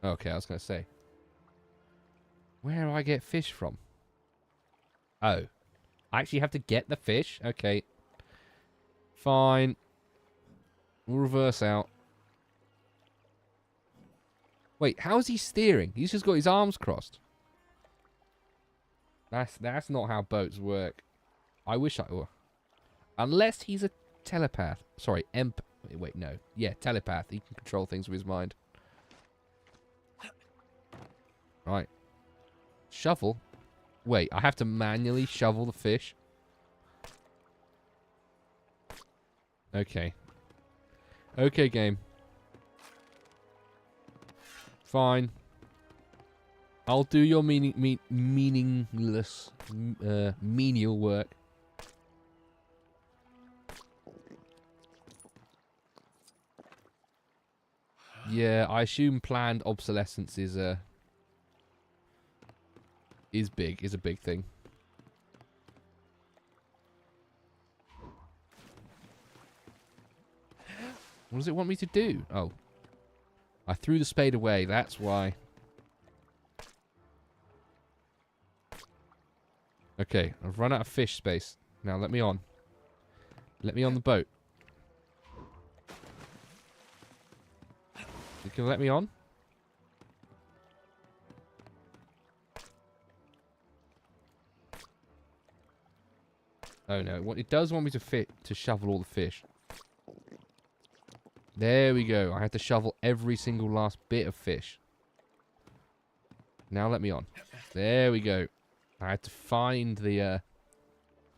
Okay, I was going to say. Where do I get fish from? Oh. I actually have to get the fish? Okay. Fine. We'll reverse out. Wait, how's he steering? He's just got his arms crossed. That's not how boats work. I wish I were. Unless he's a telepath. Sorry, wait, no. Yeah, telepath. He can control things with his mind. Right. Shovel? Wait, I have to manually shovel the fish? Okay. Okay, game. Fine. I'll do your meaningless menial work. Yeah, I assume planned obsolescence is a big thing. What does it want me to do? Oh. I threw the spade away, that's why. Okay, I've run out of fish space. Now let me on. Let me on the boat. You can let me on? Oh no, it does want me to shovel all the fish. There we go. I had to shovel every single last bit of fish. Now let me on. There we go. I had to find the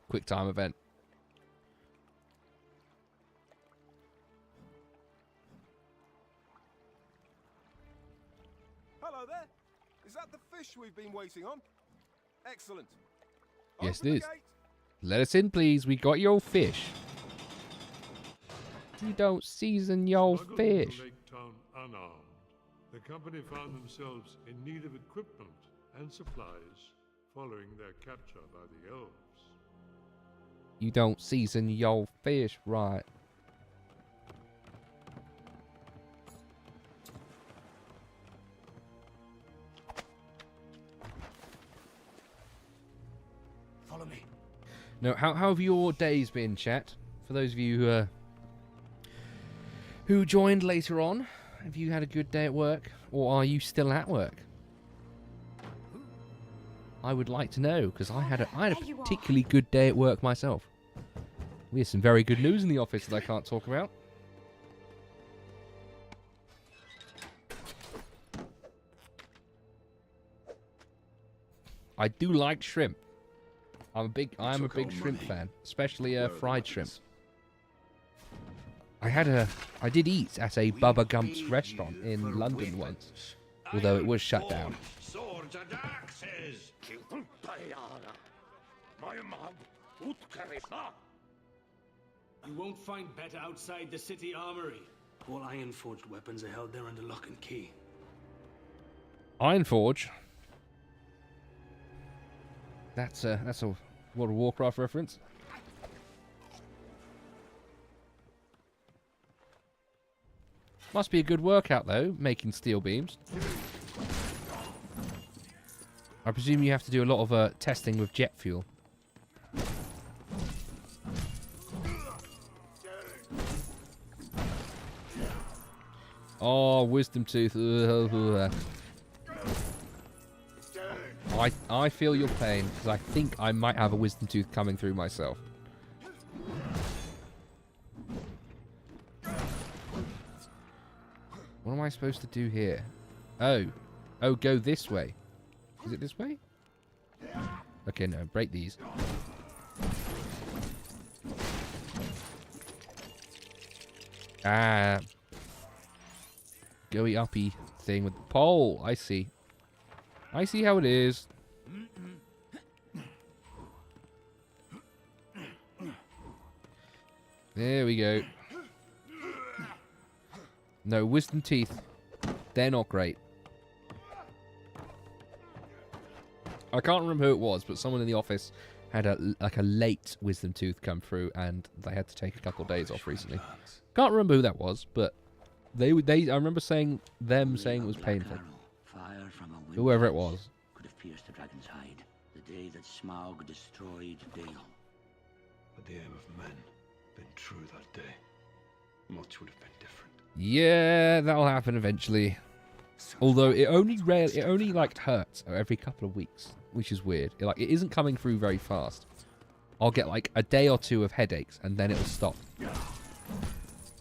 quick time event. Hello there. Is that the fish we've been waiting on? Excellent. Yes, Open it the is. gate. Let us in, please. We got your fish. You don't season your Smuggled fish. into Lake Town unarmed, the company found themselves in need of equipment and supplies following their capture by the elves. You don't season your fish right. Follow me. No, how have your days been, chat? For those of you who joined later on, have you had a good day at work, or are you still at work? I would like to know, because I had a particularly good day at work myself. We had some very good news in the office that I can't talk about. I do like shrimp. I am a big shrimp fan, especially fried shrimp. I did eat at a Bubba Gump's restaurant in London once, although it was shut down. Swords and axes. You won't find better outside the city armory. All iron-forged weapons are held there under lock and key. Ironforge. That's a World of Warcraft reference. Must be a good workout though, making steel beams. I presume you have to do a lot of testing with jet fuel. Oh, wisdom tooth. I feel your pain, because I think I might have a wisdom tooth coming through myself. What am I supposed to do here? Oh. Oh, go this way. Is it this way? Okay, no, break these. Ah. Goey uppy thing with the pole. I see. I see how it is. There we go. No, wisdom teeth. They're not great. I can't remember who it was, but someone in the office had a late wisdom tooth come through, and they had to take a couple of days off recently. Can't remember who that was, but I remember saying it was painful. Fire from a Whoever it was. could have pierced the dragon's hide. The day that Smaug destroyed Dale. Had the aim of men been true that day, much would have been different. Yeah, that'll happen eventually. Although it only like hurts every couple of weeks, which is weird. It isn't coming through very fast. I'll get like a day or two of headaches, and then it'll stop.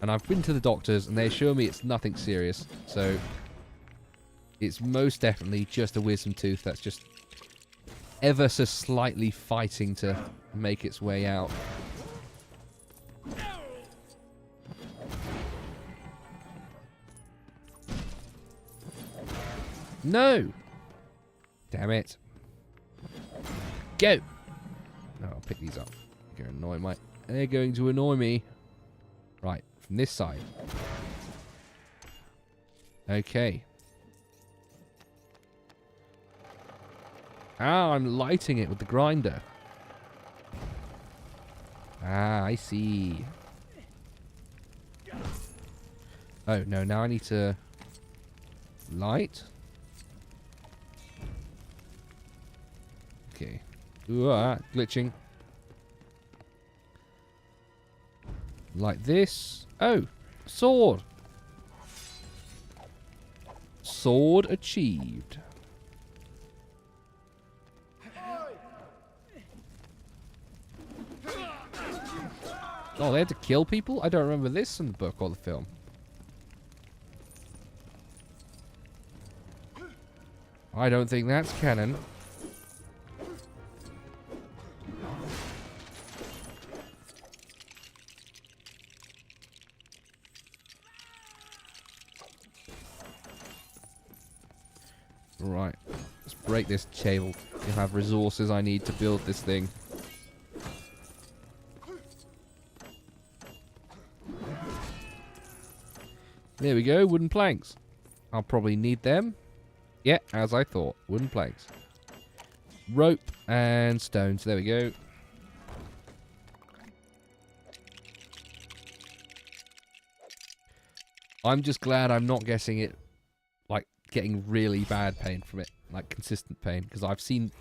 And I've been to the doctors, and they assure me it's nothing serious. So it's most definitely just a wisdom tooth that's just ever so slightly fighting to make its way out. No! Damn it. Go! No, I'll pick these up. They're going to annoy me. Right, from this side. Okay. Ah, I'm lighting it with the grinder. Ah, I see. Oh, no, now I need to light. Okay. Ooh, glitching. Like this. Oh, sword. Sword achieved. Oh, they had to kill people? I don't remember this in the book or the film. I don't think that's canon. Right. Let's break this table. You'll have resources I need to build this thing. There we go, wooden planks. I'll probably need them. Yeah, as I thought. Wooden planks. Rope and stones. There we go. I'm just glad I'm not getting it, like, getting really bad pain from it. Like, consistent pain. Because I've seen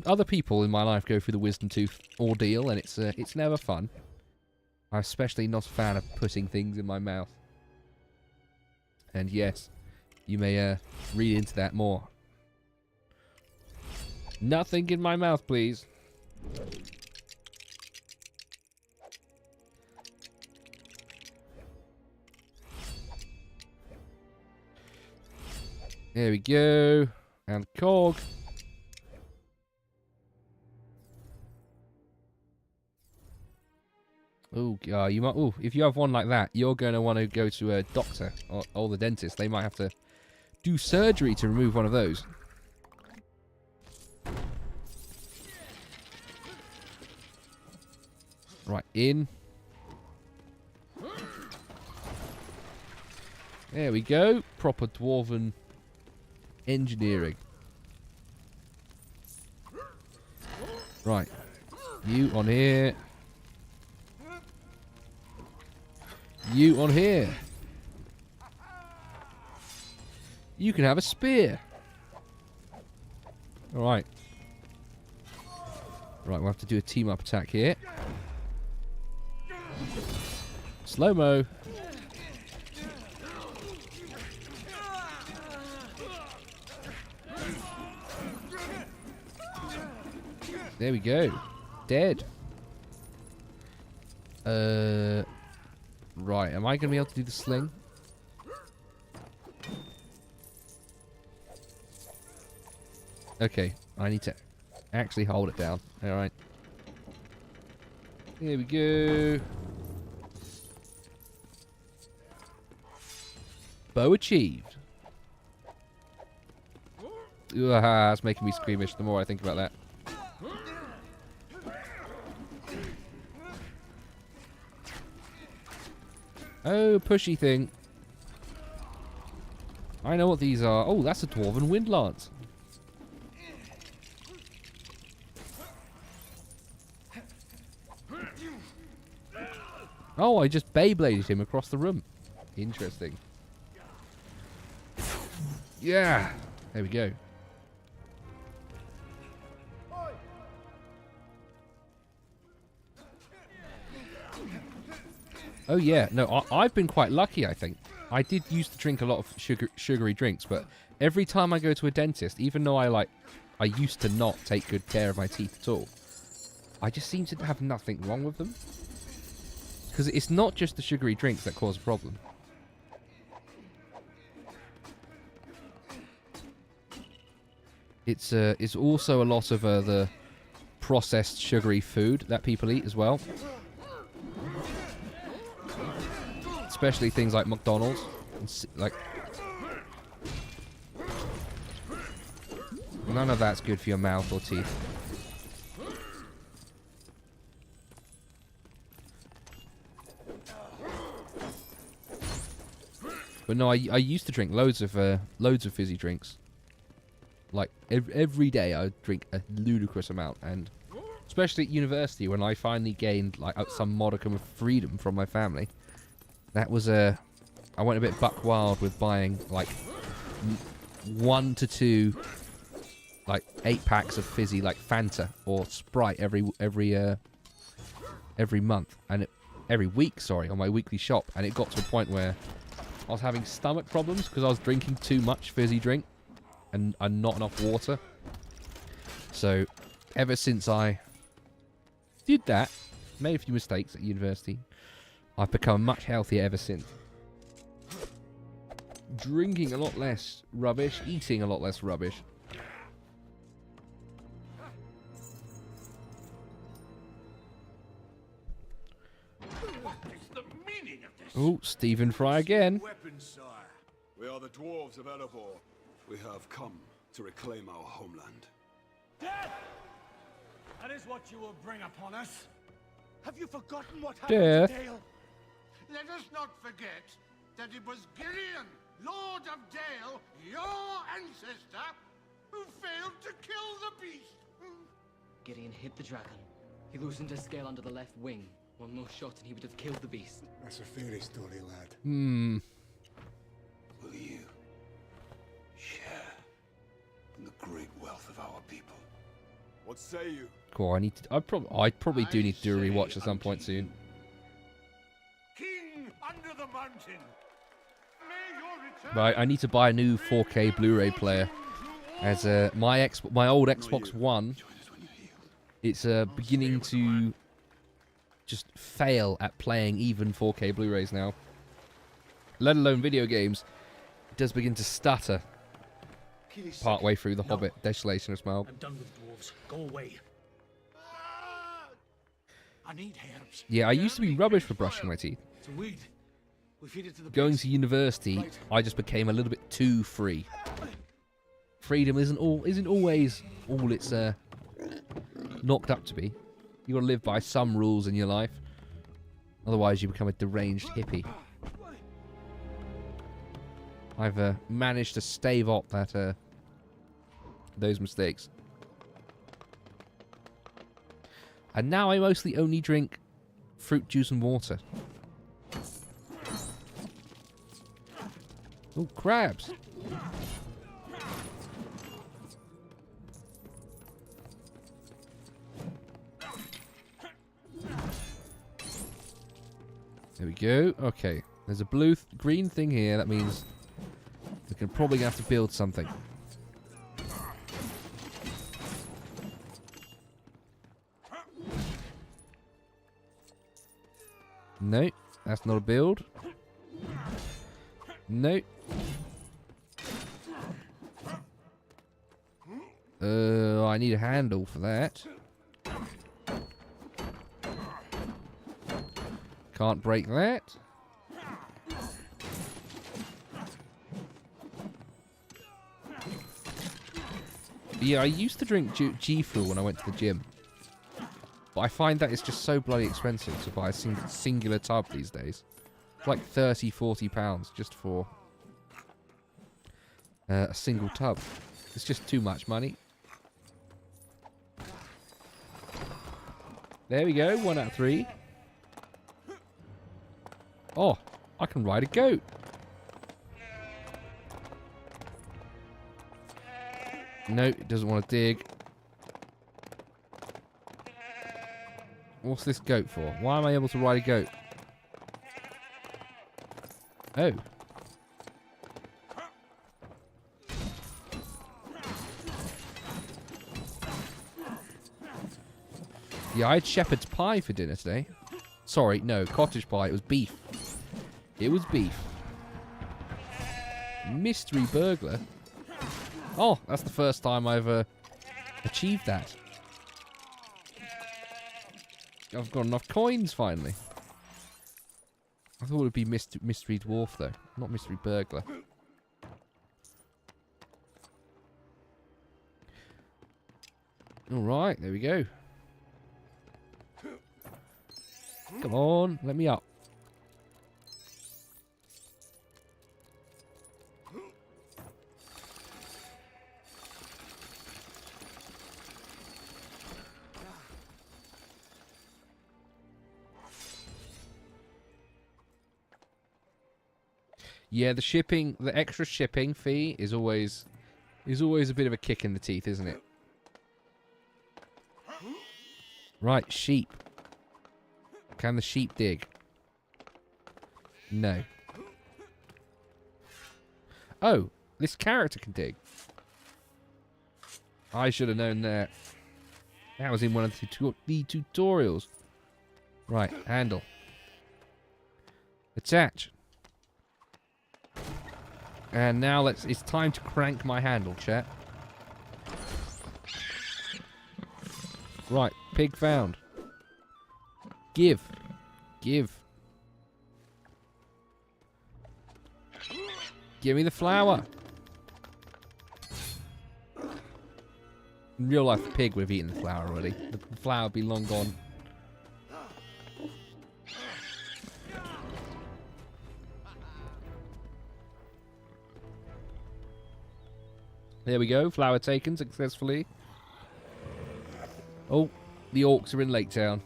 other people in my life go through the wisdom tooth ordeal, and it's never fun. I'm especially not a fan of putting things in my mouth. And yes, you may read into that more. Nothing in my mouth, please. There we go. And cog. Oh, you might. Oh, if you have one like that, you're going to want to go to a doctor or the dentist. They might have to do surgery to remove one of those. Right, in. There we go. Proper dwarven engineering. Right. You on here. You on here. You can have a spear. Alright. Right, we'll have to do a team-up attack here. Slow-mo. There we go. Dead. Right, am I going to be able to do the sling? Okay, I need to actually hold it down. Alright. Here we go. Bow achieved. That's making me squeamish the more I think about that. Oh, pushy thing. I know what these are. Oh, that's a Dwarven Wind Lance. Oh, I just Beybladed him across the room. Interesting. Yeah. There we go. Oh yeah, no, I've been quite lucky, I think. I did used to drink a lot of sugary drinks, but every time I go to a dentist, even though I used to not take good care of my teeth at all, I just seem to have nothing wrong with them. Because it's not just the sugary drinks that cause a problem. It's also a lot of the processed sugary food that people eat as well. Especially things like McDonald's. None of that's good for your mouth or teeth. But no, I used to drink loads of fizzy drinks. Like every day, I would drink a ludicrous amount, and especially at university when I finally gained like some modicum of freedom from my family. That was I went a bit buck wild with buying like 1 to 2, like 8 packs of fizzy like Fanta or Sprite every month, and every week, sorry, on my weekly shop, and it got to a point where I was having stomach problems because I was drinking too much fizzy drink and not enough water. So ever since I did that, made a few mistakes at university, I've become much healthier ever since. Drinking a lot less rubbish, eating a lot less rubbish. What is the meaning of this? Oh, Stephen Fry again. Weapons, sire. We are the dwarves of Erebor. We have come to reclaim our homeland. Death! That is what you will bring upon us. Have you forgotten what happened Death. to Dale? Let us not forget that it was Gillian, Lord of Dale, your ancestor, who failed to kill the beast. Gideon hit the dragon. He loosened his scale under the left wing. One more shot and he would have killed the beast. That's a fairy story, lad. Hmm. Will you share in the great wealth of our people? What say you? Cool. I probably do need to do a rewatch at some point soon. King under the mountain. May your return. But I need to buy a new 4K Blu-ray player. As my old Xbox One, it's beginning to just fail at playing even 4K Blu-rays now. Let alone video games. It does begin to stutter partway through The Hobbit, Desolation of Smaug. I'm done with dwarves. Go away. I need herbs. Yeah, I used to be rubbish for brushing my teeth. It's a weed. We feed it to the Going beast. to university, Right. I just became a little bit too free. Freedom isn't always all it's knocked up to be. You gotta live by some rules in your life. Otherwise, you become a deranged hippie. I've managed to stave off that those mistakes. And now I mostly only drink fruit juice and water. Oh, crabs! There we go. Okay. There's a green thing here. That means we're probably going to have to build something. No. That's not a build. No. I need a handle for that. Can't break that. Yeah, I used to drink G Fuel when I went to the gym. But I find that it's just so bloody expensive to buy a singular tub these days. It's like 30, 40 pounds just for a single tub. It's just too much money. There we go, 1 out of 3. Oh, I can ride a goat. No, it doesn't want to dig. What's this goat for? Why am I able to ride a goat? Oh. Yeah, I had shepherd's pie for dinner today. Sorry, no, cottage pie. It was beef. It was beef. Mystery burglar. Oh, that's the first time I've achieved that. I've got enough coins finally. I thought it would be mystery dwarf though, not mystery burglar. All right, there we go. Come on, let me up. Yeah, the extra shipping fee is always a bit of a kick in the teeth, isn't it? Right, sheep. Can the sheep dig? No. Oh, this character can dig. I should have known that. That was in one of the tutorials. Right, handle. Attach. And now it's time to crank my handle, chat. Right, pig found. Give. Give. Give me the flour. In real life, the pig would have eaten the flour already. The flour would be long gone. There we go, flower taken successfully. Oh, the orcs are in Lake Town.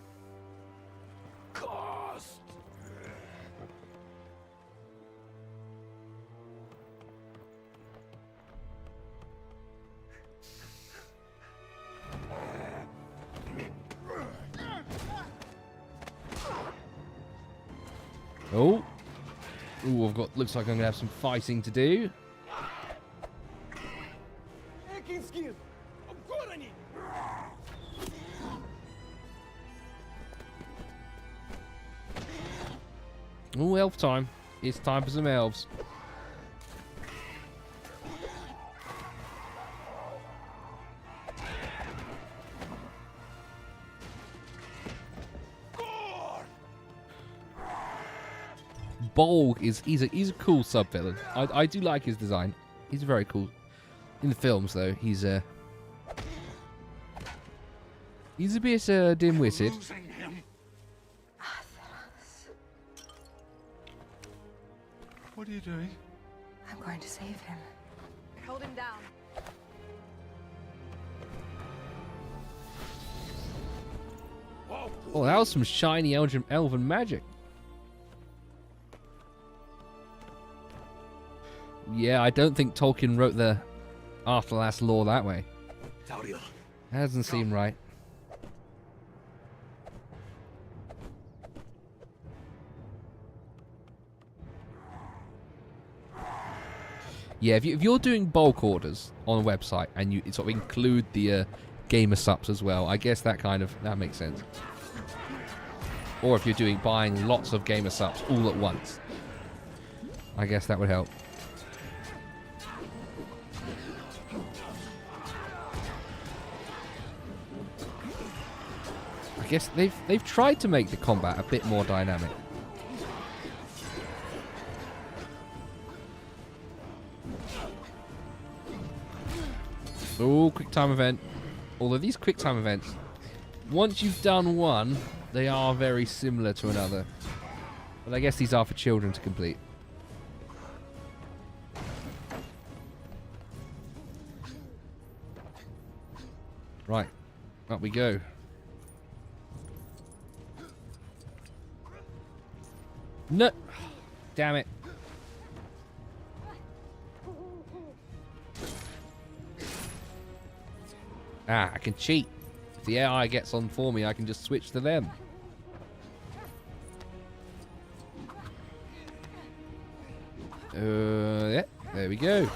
Oh. Ooh, looks like I'm gonna have some fighting to do. Oh, elf time. It's time for some elves. Bolg he's a cool sub-villain. I do like his design. He's very cool. In the films though, he's a bit dim-witted. What are you doing? I'm going to save him. Hold him down. Oh, that was some shiny elven magic. Yeah, I don't think Tolkien wrote the Afterlast lore that way. Hasn't seemed right. Yeah, if you're doing bulk orders on a website and you sort of include the gamer subs as well, I guess that makes sense. Or if you're buying lots of gamer subs all at once, I guess that would help. I guess they've tried to make the combat a bit more dynamic. Oh, quick time event. Although these quick time events, once you've done one, they are very similar to another. But I guess these are for children to complete. Right, up we go. No! Damn it. Ah, I can cheat. If the AI gets on for me, I can just switch to them. Yeah, there we go.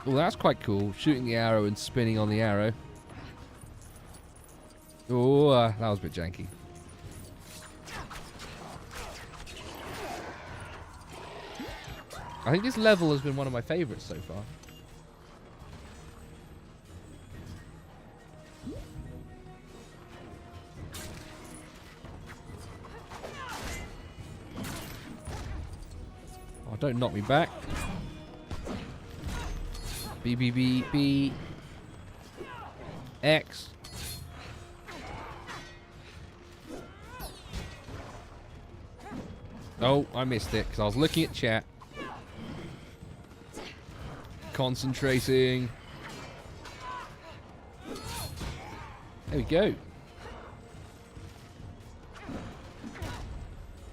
Oh, that's quite cool. Shooting the arrow and spinning on the arrow. Oh, that was a bit janky. I think this level has been one of my favourites so far. Oh, don't knock me back. B, B, B, B. X. Oh, I missed it because I was looking at chat. Concentrating. There we go.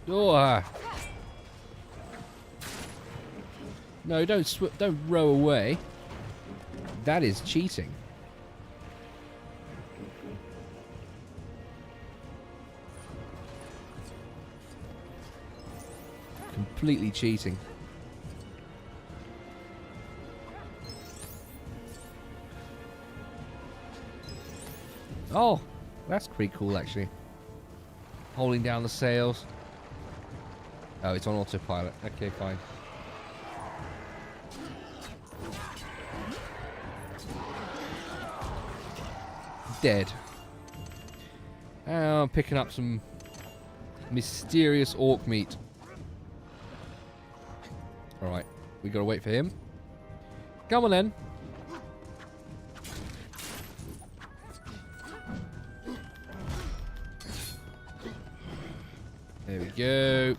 Oh. No, don't row away. That is cheating. Completely cheating. Oh, that's pretty cool actually. Holding down the sails. Oh, it's on autopilot. Okay, fine. Dead. I'm picking up some mysterious orc meat. Alright, we gotta wait for him. Come on then. There we go.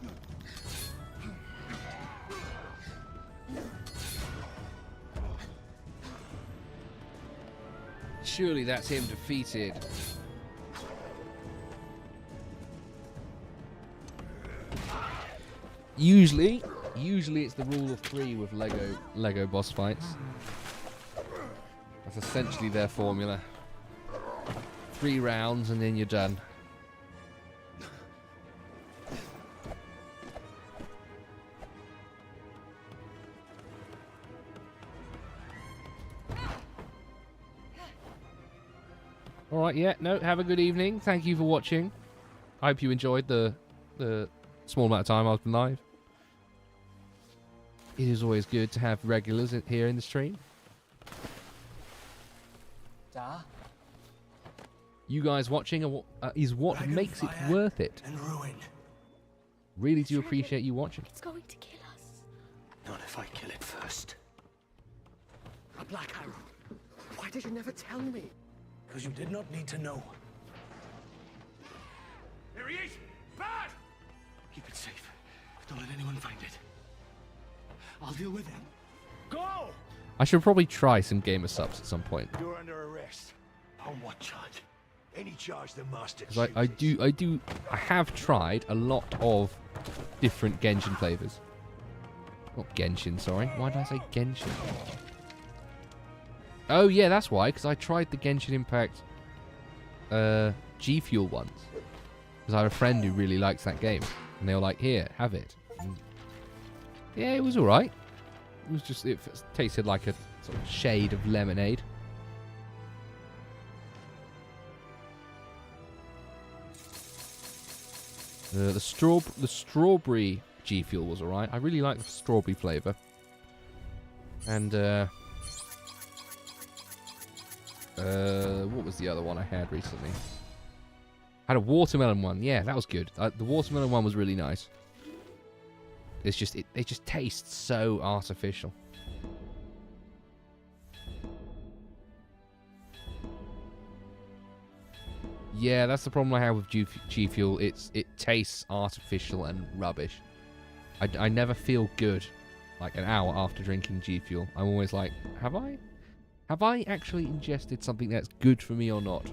Surely that's him defeated. Usually it's the rule of 3 with Lego boss fights. That's essentially their formula. 3 rounds and then you're done. Alright, yeah, no, have a good evening. Thank you for watching. I hope you enjoyed the small amount of time I've been live. It is always good to have regulars here in the stream. Da? You guys watching is what makes it worth it. And ruin. Really do appreciate you watching. It's going to kill us. Not if I kill it first. A black arrow. Why did you never tell me? Because you did not need to know. There he is! Bad! Keep it safe. Don't let anyone find it. I'll deal with them. Go! I should probably try some gamer subs at some point. You're under arrest. On what charge? Any charge the master Because I have tried a lot of different Genshin flavors. Not Genshin, sorry. Why did I say Genshin? Oh yeah, that's why. Because I tried the Genshin Impact G Fuel ones. Because I have a friend who really likes that game, and they were like, "Here, have it." And yeah, it was all right. It was just it tasted like a sort of shade of lemonade. The strawberry G Fuel was alright. I really like the strawberry flavour. And what was the other one I had recently? Had a watermelon one. Yeah, that was good. The watermelon one was really nice. It's just it just tastes so artificial. Yeah, that's the problem I have with G Fuel. It tastes artificial and rubbish. I never feel good like an hour after drinking G Fuel. I'm always like, have I actually ingested something that's good for me or not?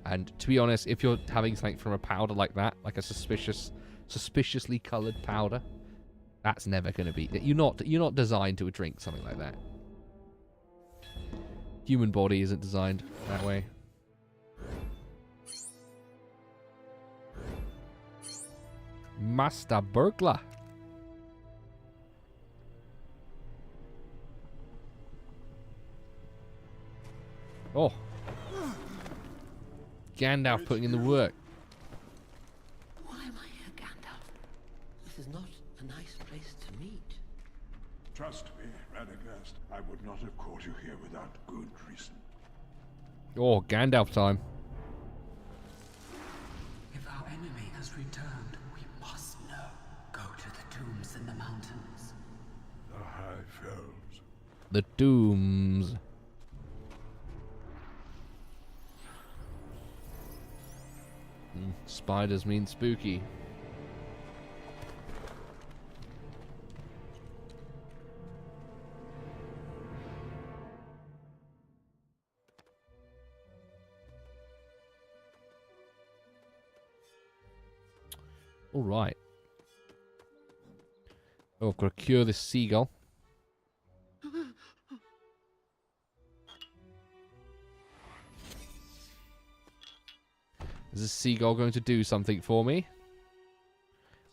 And to be honest, if you're having something from a powder like that, like a suspiciously coloured powder, that's never going to be. You're not designed to drink something like that. Human body isn't designed that way. Master Burglar. Oh. Gandalf putting in the work. Why am I here, Gandalf? This is not a nice place to meet. Trust me, Radagast. I would not have called you here without good reason. Oh, Gandalf time. If our enemy has returned, we must know. Go to the tombs in the mountains. The High Fells. The tombs. Spiders mean spooky. All right. Oh, I've got to cure this seagull. Is this seagull going to do something for me?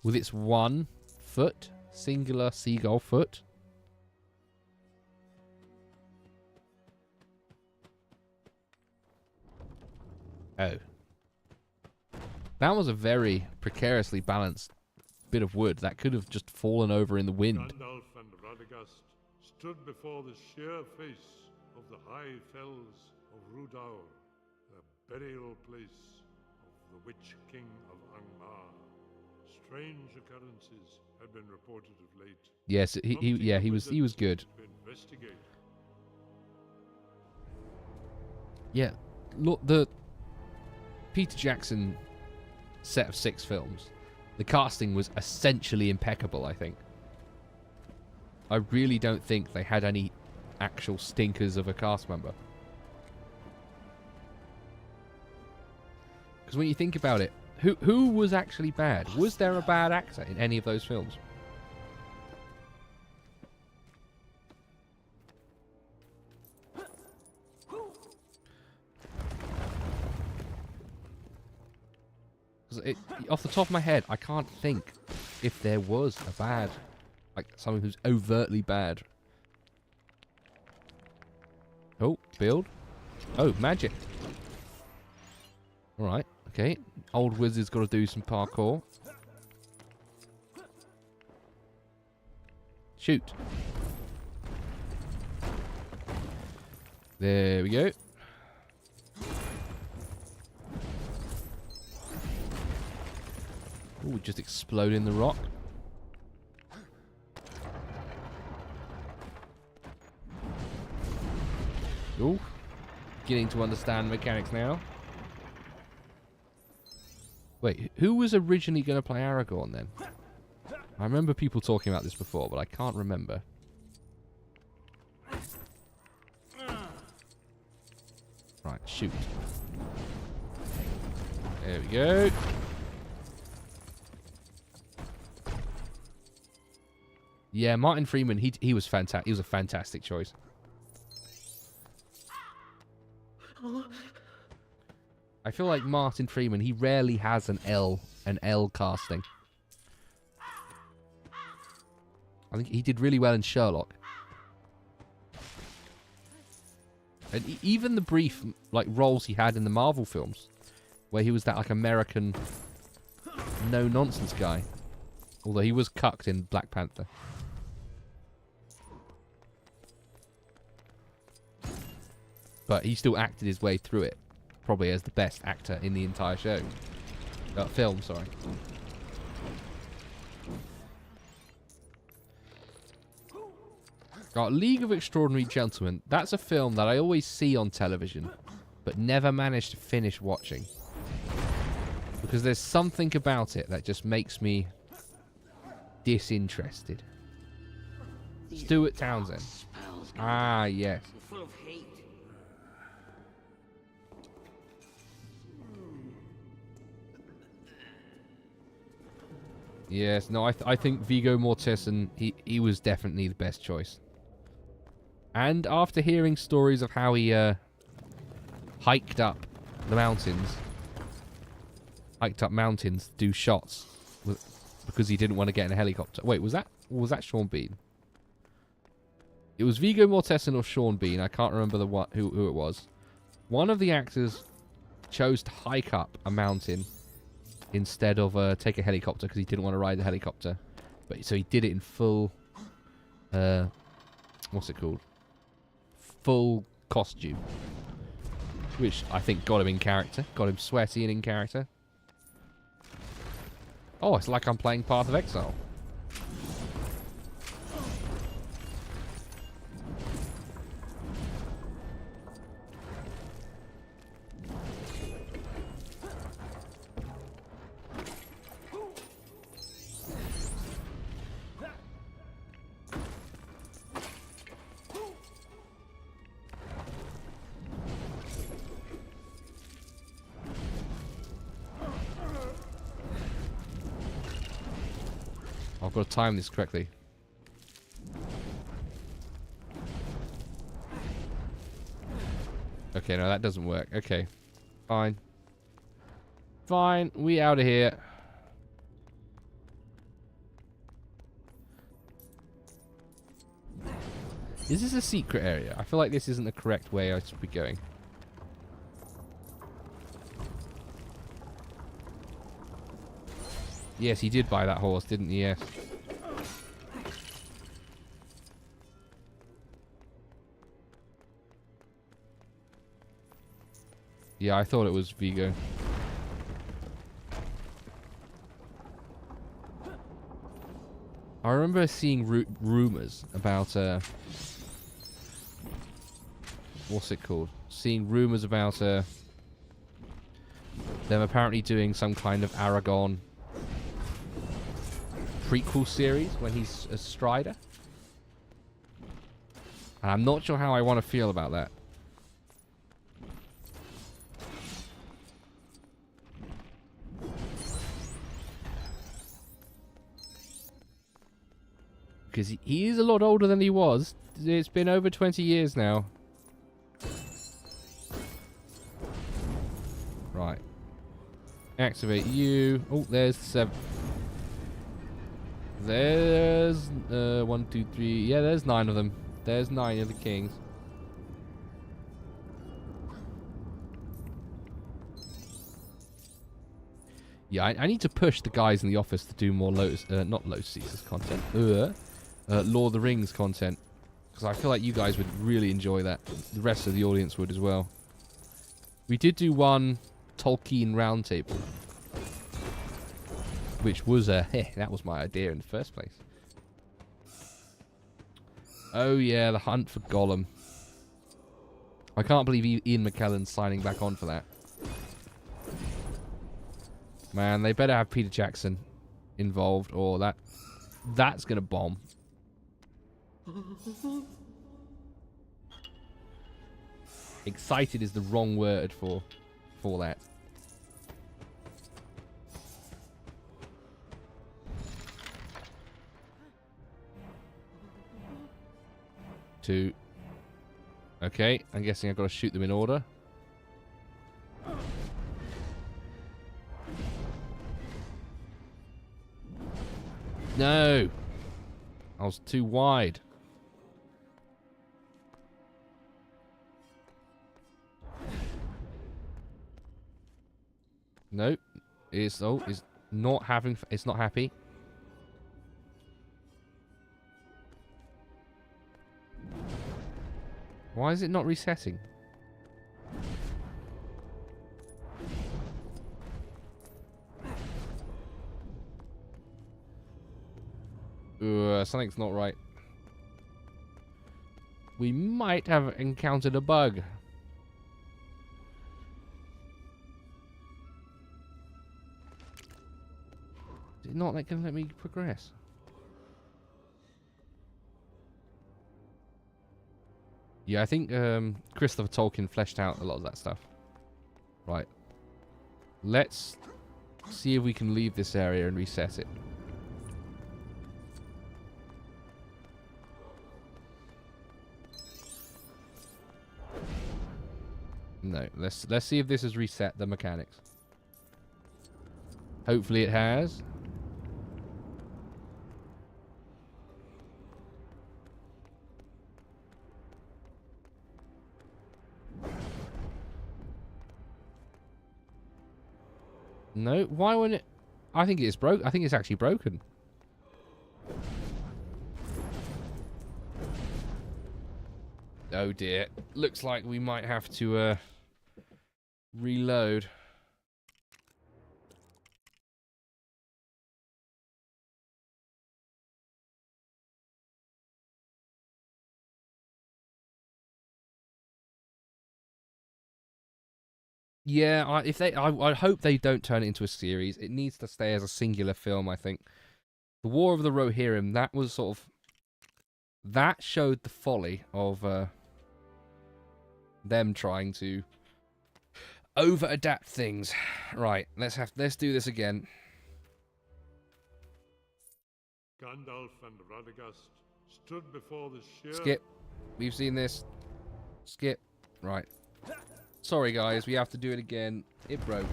With its 1 foot, singular seagull foot. Oh. That was a very precariously balanced bit of wood that could have just fallen over in the wind. Gandalf and Radagast stood before the sheer face of the high fells of Rhudaur, the burial place of the Witch King of Angmar. Strange occurrences had been reported of late. Yes, he was good. Yeah, look, the Peter Jackson set of 6 films, the casting was essentially impeccable, I think. I really don't think they had any actual stinkers of a cast member. Because when you think about it, who was actually bad? Was there a bad actor in any of those films? Off the top of my head, I can't think if there was a bad, like someone who's overtly bad. Oh, build. Oh, magic. Alright, okay. Old wizard's got to do some parkour. Shoot. There we go. Ooh, just exploding the rock. Ooh, beginning to understand mechanics now. Wait, who was originally going to play Aragorn then? I remember people talking about this before, but I can't remember. Right, shoot. There we go. Yeah, Martin Freeman, he was fantastic. He was a fantastic choice. I feel like Martin Freeman, he rarely has an L casting. I think he did really well in Sherlock. And even the brief like roles he had in the Marvel films, where he was that like American no nonsense guy. Although he was cucked in Black Panther. But he still acted his way through it. Probably as the best actor in the entire show. Film, sorry. League of Extraordinary Gentlemen. That's a film that I always see on television, but never manage to finish watching. Because there's something about it that just makes me disinterested. Stuart Townsend. Ah, yes. Full of hate. Yes, no, I think Viggo Mortensen, he was definitely the best choice. And after hearing stories of how he hiked up the mountains, to do shots because he didn't want to get in a helicopter. Wait, was that Sean Bean? It was Viggo Mortensen or Sean Bean. I can't remember who it was. One of the actors chose to hike up a mountain instead of take a helicopter because he didn't want to ride the helicopter. But so he did it in full. What's it called? Full costume, which I think got him in character, got him sweaty and in character. Oh, it's like I'm playing Path of Exile. I've got to time this correctly. Okay, no, that doesn't work. Okay. Fine. Fine, we out of here. Is this a secret area? I feel like this isn't the correct way I should be going. Yes, he did buy that horse, didn't he? Yes. Yeah, I thought it was Viggo. I remember seeing rumors about what's it called? Seeing rumors about them apparently doing some kind of Aragon prequel series when he's a Strider. And I'm not sure how I want to feel about that. Because he is a lot older than he was. It's been over 20 years now. Right. Activate you. Oh, there's 7. There's 1, 2, 3. Yeah, there's 9 of them. There's 9 of the kings. Yeah, I need to push the guys in the office to do more not Lotus Ceases content. Lord of the Rings content. Because I feel like you guys would really enjoy that. The rest of the audience would as well. We did do one Tolkien roundtable. Which was that was my idea in the first place. Oh yeah, the hunt for Gollum. I can't believe Ian McKellen's signing back on for that. Man, they better have Peter Jackson involved, or that's gonna bomb. Excited is the wrong word for that. Two. Okay, I'm guessing I've got to shoot them in order. No! I was too wide. Nope. It's not having. It's not happy. Why is it not resetting? Something's not right. We might have encountered a bug. Is it not going to let me progress? Yeah, I think Christopher Tolkien fleshed out a lot of that stuff. Right. Let's see if we can leave this area and reset it. No, let's see if this has reset the mechanics. Hopefully it has. No, why wouldn't it? I think it's broke. I think it's actually broken. Oh dear. Looks like we might have to reload. Yeah, I hope they don't turn it into a series. It needs to stay as a singular film, I think. The War of the Rohirrim, that was sort of... That showed the folly of them trying to over-adapt things. Right, let's do this again. Gandalf and Radagast stood before the sheer... Skip. We've seen this. Skip. Right. Sorry, guys. We have to do it again. It broke.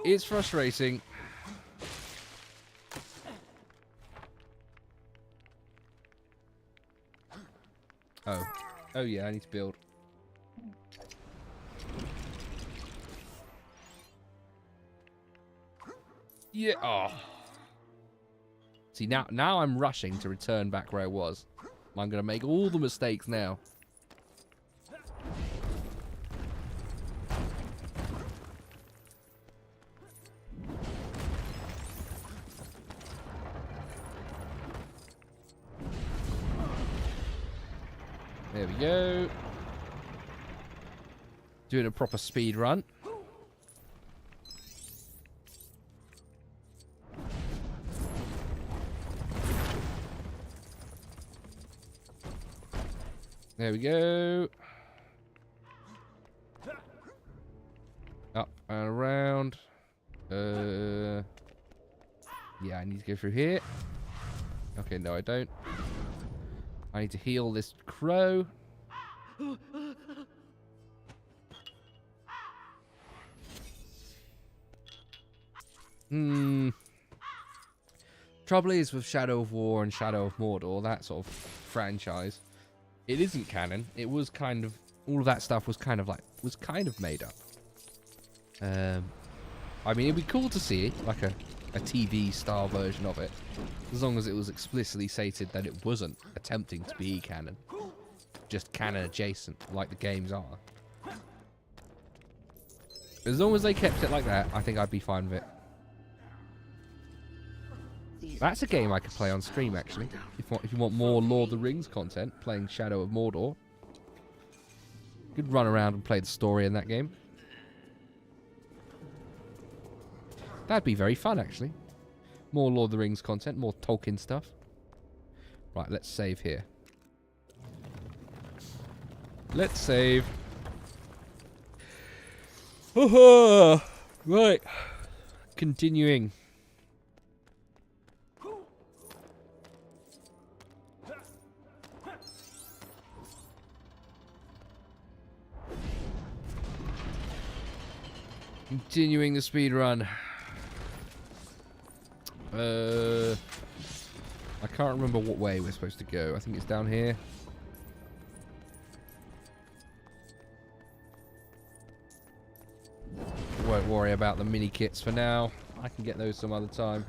It's frustrating. Oh. Oh, yeah. I need to build. Yeah. Oh. See, now I'm rushing to return back where I was. I'm going to make all the mistakes now. There we go. Doing a proper speed run. There we go. Up and around. Yeah, I need to go through here. Okay, no, I don't. I need to heal this crow. Trouble is with Shadow of War and Shadow of Mordor, that sort of franchise, it isn't canon. It was kind of, all of that stuff was kind of made up. I mean, it'd be cool to see like a TV style version of it, as long as it was explicitly stated that it wasn't attempting to be canon, just canon adjacent, like the games are. As long as they kept it like that, I think I'd be fine with it. That's a game I could play on stream, actually. If you want more Lord of the Rings content, playing Shadow of Mordor. You could run around and play the story in that game. That'd be very fun, actually. More Lord of the Rings content, more Tolkien stuff. Right, let's save here. Let's save. Right. Continuing. Continuing the speed run. I can't remember what way we're supposed to go. I think it's down here. Won't worry about the mini kits for now. I can get those some other time.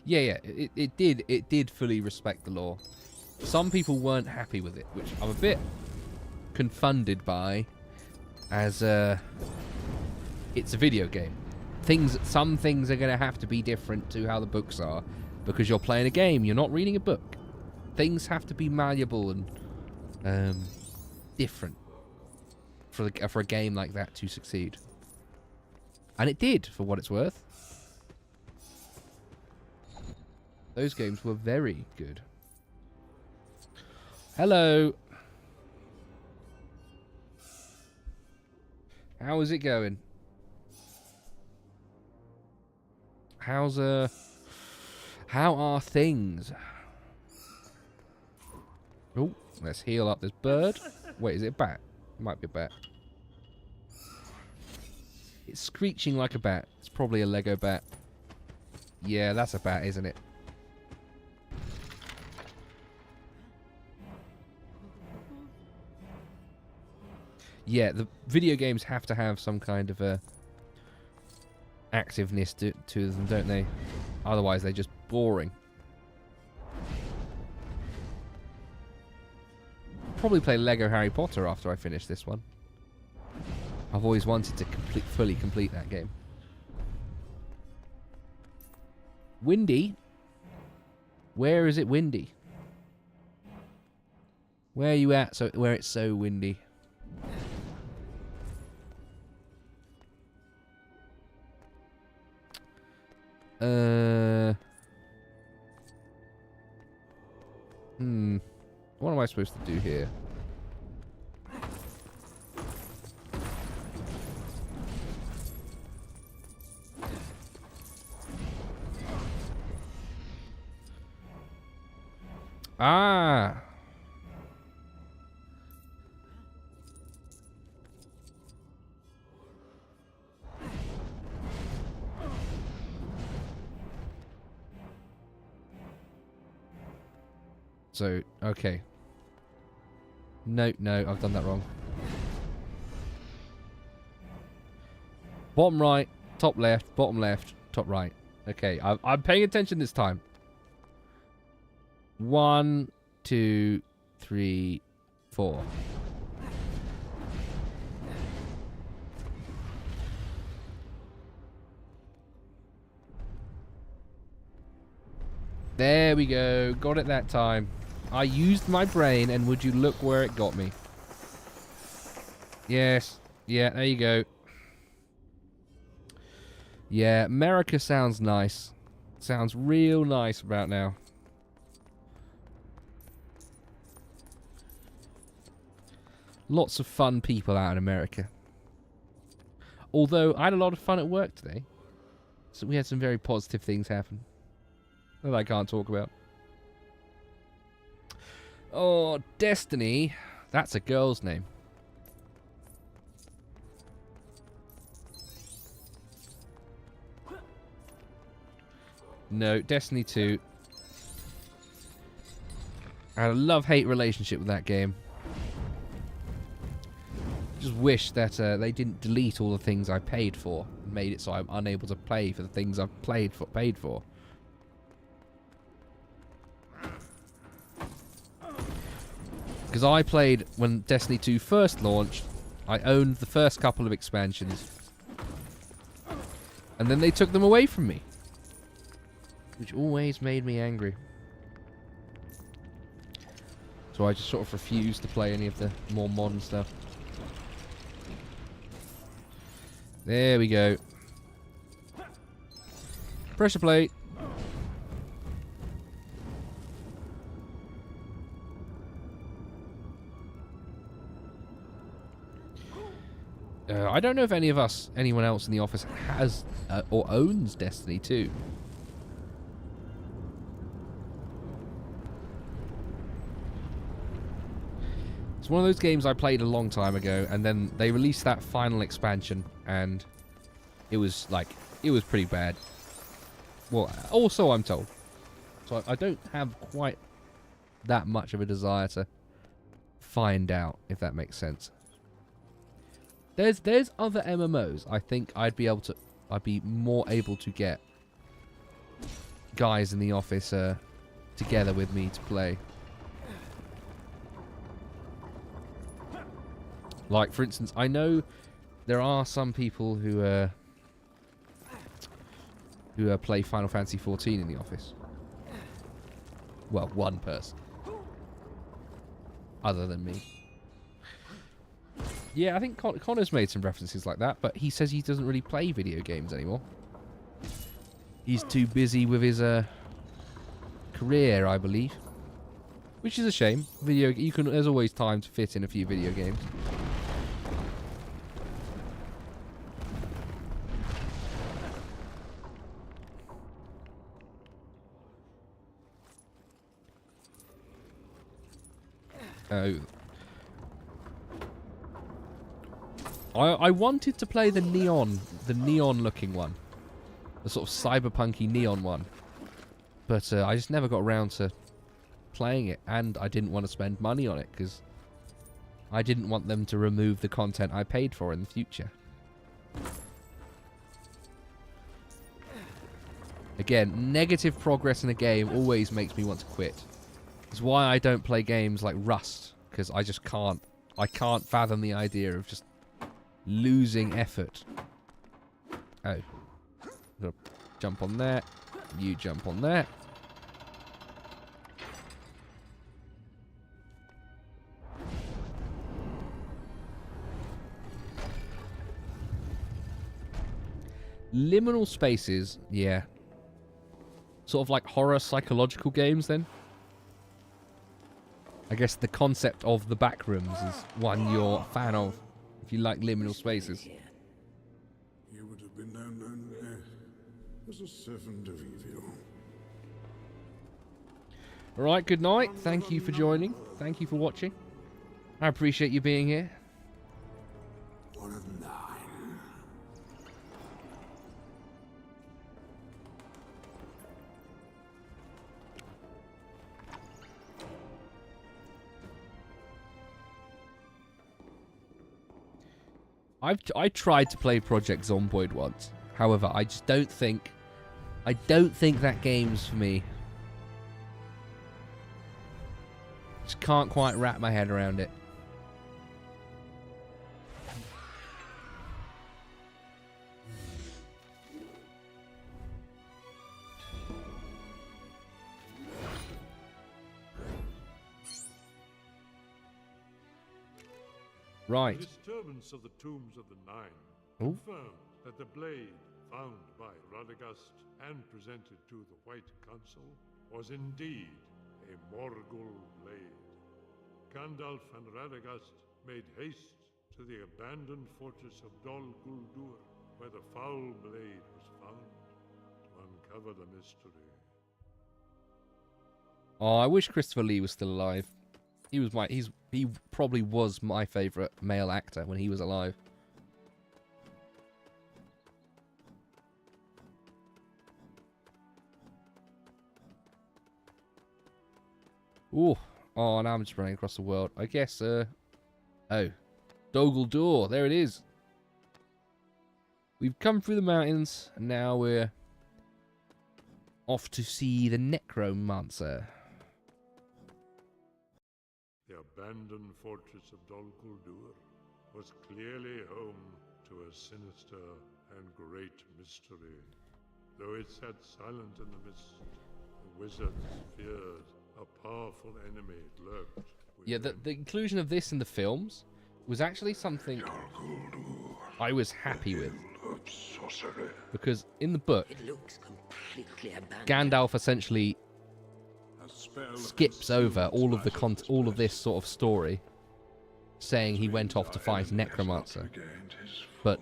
Yeah, it did fully respect the law. Some people weren't happy with it, which I'm a bit confounded by, as it's a video game. Some things are going to have to be different to how the books are, because you're playing a game, you're not reading a book. Things have to be malleable and different for a game like that to succeed. And it did, for what it's worth. Those games were very good. Hello. How is it going? How are things? Oh, let's heal up this bird. Wait, is it a bat? It might be a bat. It's screeching like a bat. It's probably a Lego bat. Yeah, that's a bat, isn't it? Yeah, the video games have to have some kind of a activeness to them, don't they? Otherwise, they're just boring. Probably play Lego Harry Potter after I finish this one. I've always wanted to fully complete that game. Windy? Where is it windy? Where are you at where it's so windy? What am I supposed to do here? Ah! So, okay. No, I've done that wrong. Bottom right, top left, bottom left, top right. Okay, I'm paying attention this time. 1, 2, 3, 4. There we go. Got it that time. I used my brain, and would you look where it got me? Yes. Yeah, there you go. Yeah, America sounds nice. Sounds real nice about now. Lots of fun people out in America. Although, I had a lot of fun at work today. So we had some very positive things happen that I can't talk about. Oh, Destiny. That's a girl's name. No, Destiny 2. I had a love-hate relationship with that game. Just wish that they didn't delete all the things I paid for and made it so I'm unable to play for the things I've paid for. Because I played when Destiny 2 first launched. I owned the first couple of expansions. And then they took them away from me. Which always made me angry. So I just sort of refused to play any of the more modern stuff. There we go. Pressure plate. I don't know if anyone else in the office has or owns Destiny 2. It's one of those games I played a long time ago, and then they released that final expansion, and it was pretty bad. Well, also I'm told. So I don't have quite that much of a desire to find out, if that makes sense. There's other MMOs I think I'd be more able to get guys in the office together with me to play. Like, for instance, I know there are some people who play Final Fantasy XIV in the office. Well, one person. Other than me. Yeah, I think Connor's made some references like that, but he says he doesn't really play video games anymore. He's too busy with his career, I believe. Which is a shame. There's always time to fit in a few video games. Oh. I wanted to play the neon looking one. The sort of cyberpunky neon one. But I just never got around to playing it, and I didn't want to spend money on it because I didn't want them to remove the content I paid for in the future. Again, negative progress in a game always makes me want to quit. It's why I don't play games like Rust, because I just can't. I can't fathom the idea of just losing effort. Oh. Gotta jump on that. You jump on that. Liminal spaces, yeah. Sort of like horror psychological games then. I guess the concept of the backrooms is one you're a fan of, if you like liminal spaces. You would have been known as a servant of evil. Alright, good night. Thank you for joining. Thank you for watching. I appreciate you being here. One of 9. I tried to play Project Zomboid once. However, I just don't think that game's for me. Just can't quite wrap my head around it. Right. The disturbance of the tombs of the Nine Ooh. confirmed that the blade found by Radagast and presented to the White Council was indeed a Morgul blade. Gandalf and Radagast made haste to the abandoned fortress of Dol Guldur, where the foul blade was found, to uncover the mystery. Oh, I wish Christopher Lee was still alive. He probably was my favourite male actor when he was alive. Ooh. Oh, now I'm just running across the world. I guess, oh. Dol Guldur. There it is. We've come through the mountains, and now we're off to see the Necromancer. The abandoned fortress of Dol Guldur was clearly home to a sinister and great mystery. Though it sat silent in the mist, the wizards feared a powerful enemy lurked. Yeah, the inclusion of this in the films was actually something I was happy with. Because in the book, It looks completely abandoned. Gandalf essentially skips over all of this sort of story, saying he went off to fight a necromancer. But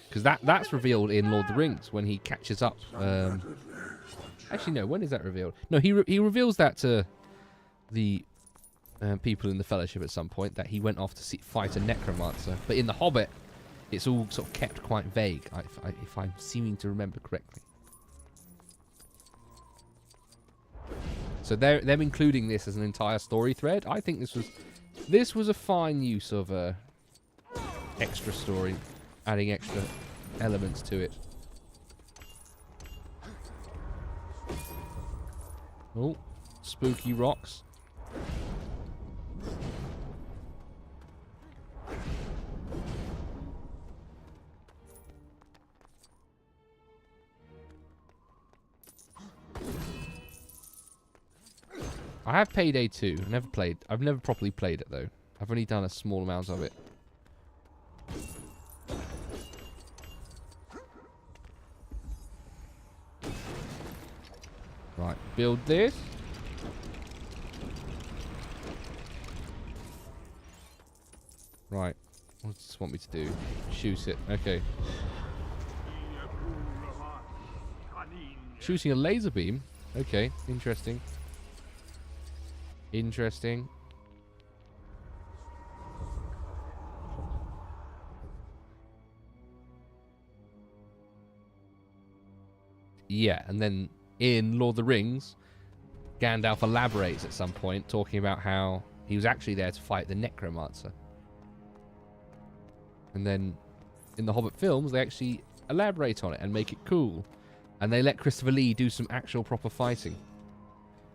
because that's revealed in Lord of the Rings when he catches up. Actually, no. When is that revealed? No, he reveals that to the people in the Fellowship at some point, that he went off to fight a necromancer. But in the Hobbit, it's all sort of kept quite vague, if I'm seeming to remember correctly. So them including this as an entire story thread, I think this was a fine use of extra story, adding extra elements to it. Oh, spooky rocks. I have Payday 2. I've never properly played it though. I've only done a small amount of it. Right, build this. Right, what does this want me to do? Shoot it. Okay. Shooting a laser beam? Okay, interesting. Interesting. Yeah, and then in Lord of the Rings, Gandalf elaborates at some point, talking about how he was actually there to fight the Necromancer. And then in the Hobbit films, they actually elaborate on it and make it cool. And they let Christopher Lee do some actual proper fighting,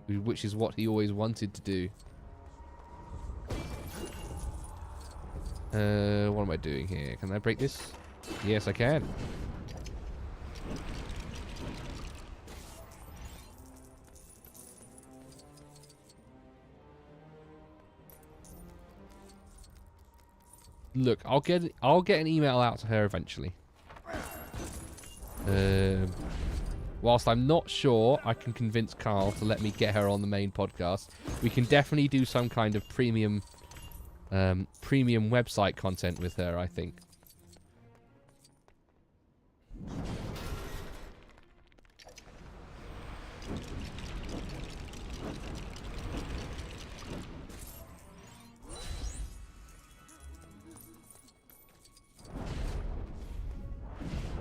which is what he always wanted to do. What am I doing here? Can I break this? Yes, I can. Look, I'll get an email out to her eventually. Whilst I'm not sure I can convince Carl to let me get her on the main podcast, we can definitely do some kind of premium website content with her, I think.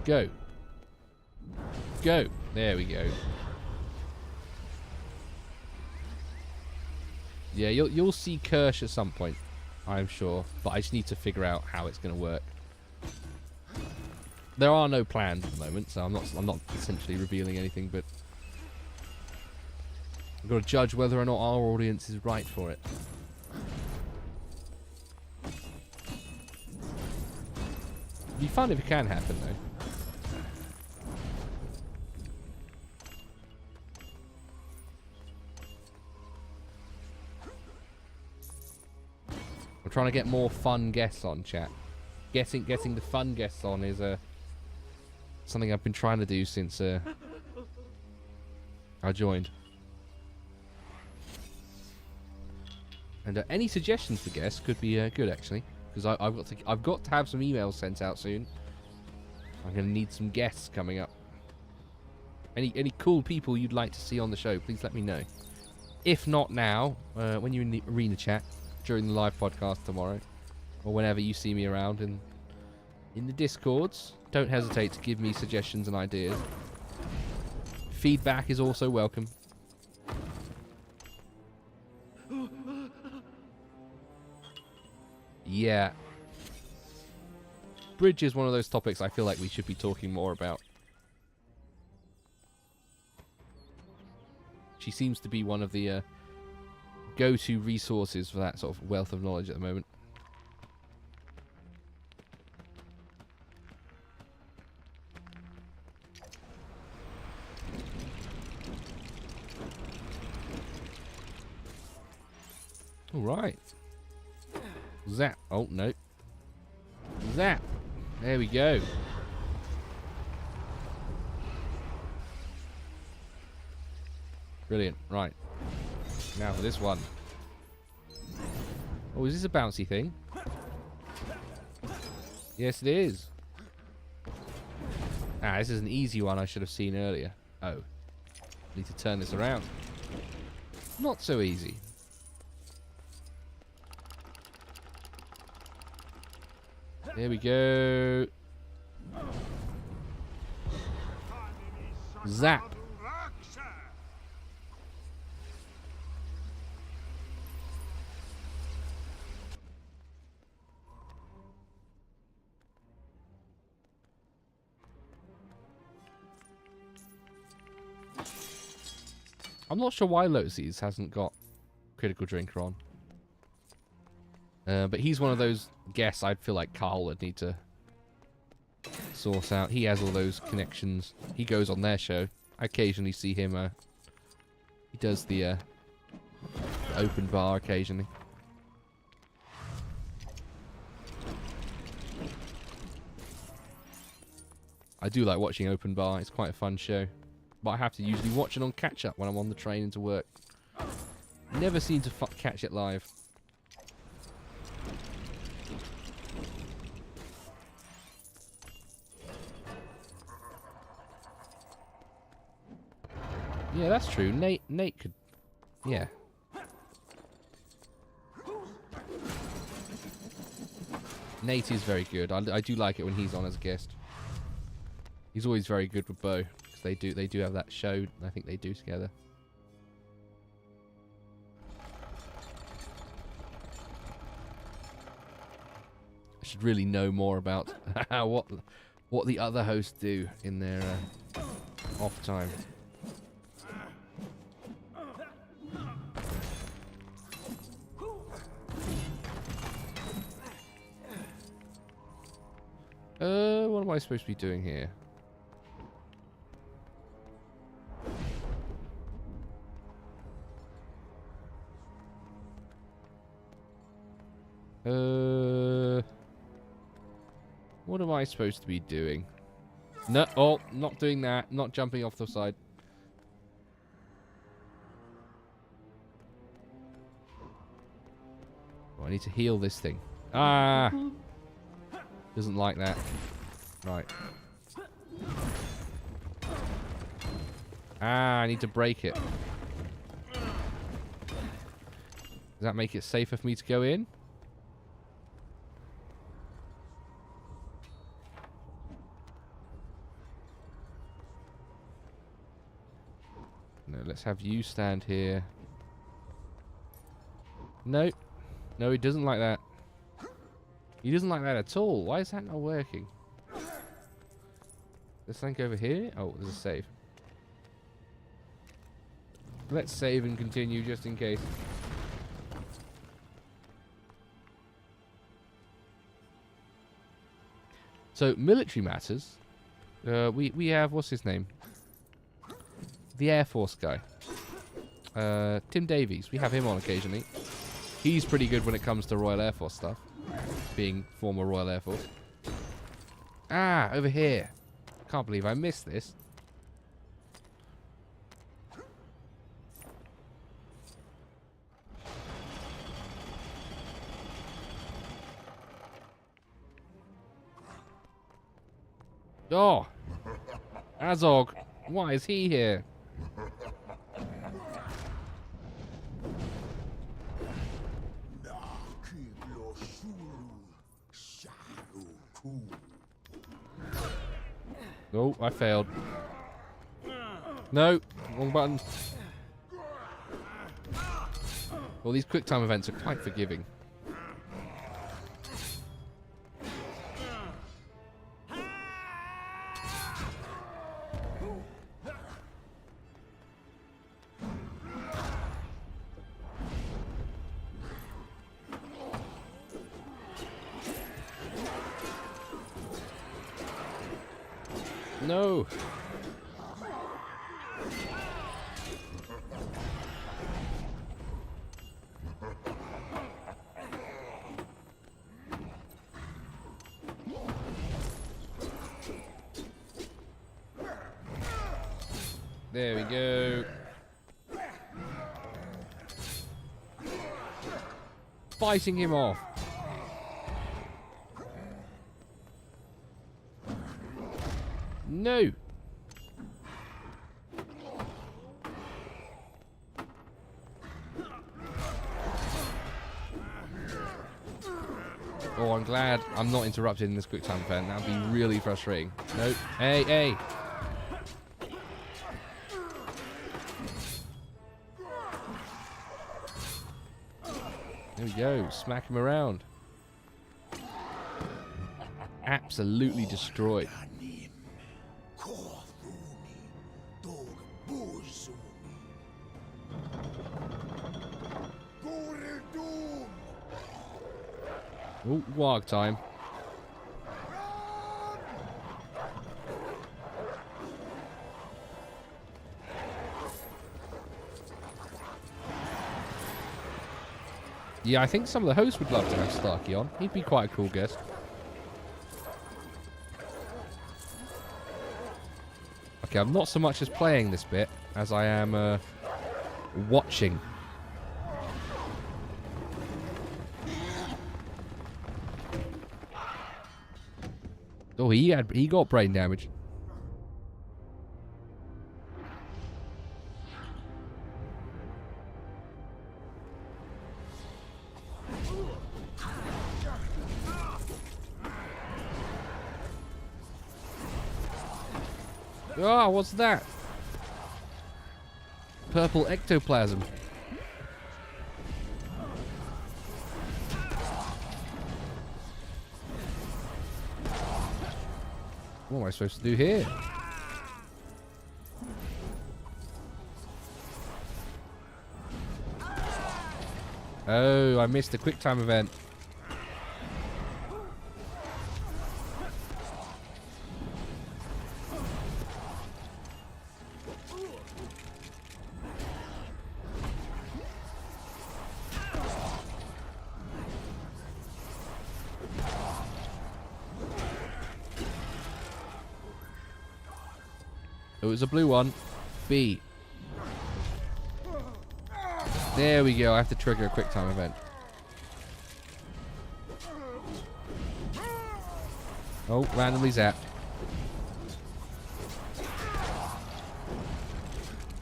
Go. Go. There we go. Yeah, you'll see Kirsch at some point, I'm sure, but I just need to figure out how it's going to work. There are no plans at the moment, so I'm not essentially revealing anything, but I've got to judge whether or not our audience is right for it. It'd be fun if it can happen, though. I'm trying to get more fun guests on, chat. Getting the fun guests on is something I've been trying to do since I joined. And any suggestions for guests could be good, actually, because I've got to have some emails sent out soon. I'm gonna need some guests coming up. Any cool people you'd like to see on the show, please let me know. If not now, when you're in the arena chat during the live podcast tomorrow, or whenever you see me around in the Discords, don't hesitate to give me suggestions and ideas. Feedback is also welcome. Yeah. Bridge is one of those topics I feel like we should be talking more about. She seems to be one of the go-to resources for that sort of wealth of knowledge at the moment. All right. Zap. Oh, no. Zap. There we go. Brilliant. Right. Now for this one. Oh, is this a bouncy thing? Yes, it is. Ah, this is an easy one I should have seen earlier. Oh. Need to turn this around. Not so easy. There we go. Zap. I'm not sure why Lotuses hasn't got Critical Drinker on. But he's one of those guests I'd feel like Carl would need to source out. He has all those connections. He goes on their show. I occasionally see him. He does the open bar occasionally. I do like watching open bar. It's quite a fun show. But I have to usually watch it on catch-up when I'm on the train into work. Never seem to catch it live. Yeah, that's true. Nate could... Yeah. Nate is very good. I do like it when he's on as a guest. He's always very good with Bo. Because they do have that show I think they do together. I should really know more about what the other hosts do in their off time. What am I supposed to be doing here? What am I supposed to be doing? No, oh, not doing that. Not jumping off the side. Oh, I need to heal this thing. Ah! Doesn't like that. Right. Ah, I need to break it. Does that make it safer for me to go in? No, let's have you stand here. No. No, he doesn't like that. He doesn't like that at all. Why is that not working? Let's think over here. Oh, there's a save. Let's save and continue just in case. So, military matters. We have, what's his name? The Air Force guy. Tim Davies. We have him on occasionally. He's pretty good when it comes to Royal Air Force stuff. Being former Royal Air Force. Ah, over here. Can't believe I missed this. Oh! Azog! Why is he here? Oh, I failed. No, wrong button. Well, these quick time events are quite forgiving. No. There we go. Fighting him off. No. Oh, I'm glad I'm not interrupted in this quick time event. That would be really frustrating. Nope. Hey, hey. There we go. Smack him around. Absolutely destroyed. Oh, warg time. Yeah, I think some of the hosts would love to have Starkey on. He'd be quite a cool guest. Okay, I'm not so much as playing this bit as I am watching. Oh, he got brain damage. Oh, what's that? Purple ectoplasm. What am I supposed to do here? Oh, I missed the quick time event. It was a blue one. B. There we go. I have to trigger a quick time event. Oh, randomly zapped.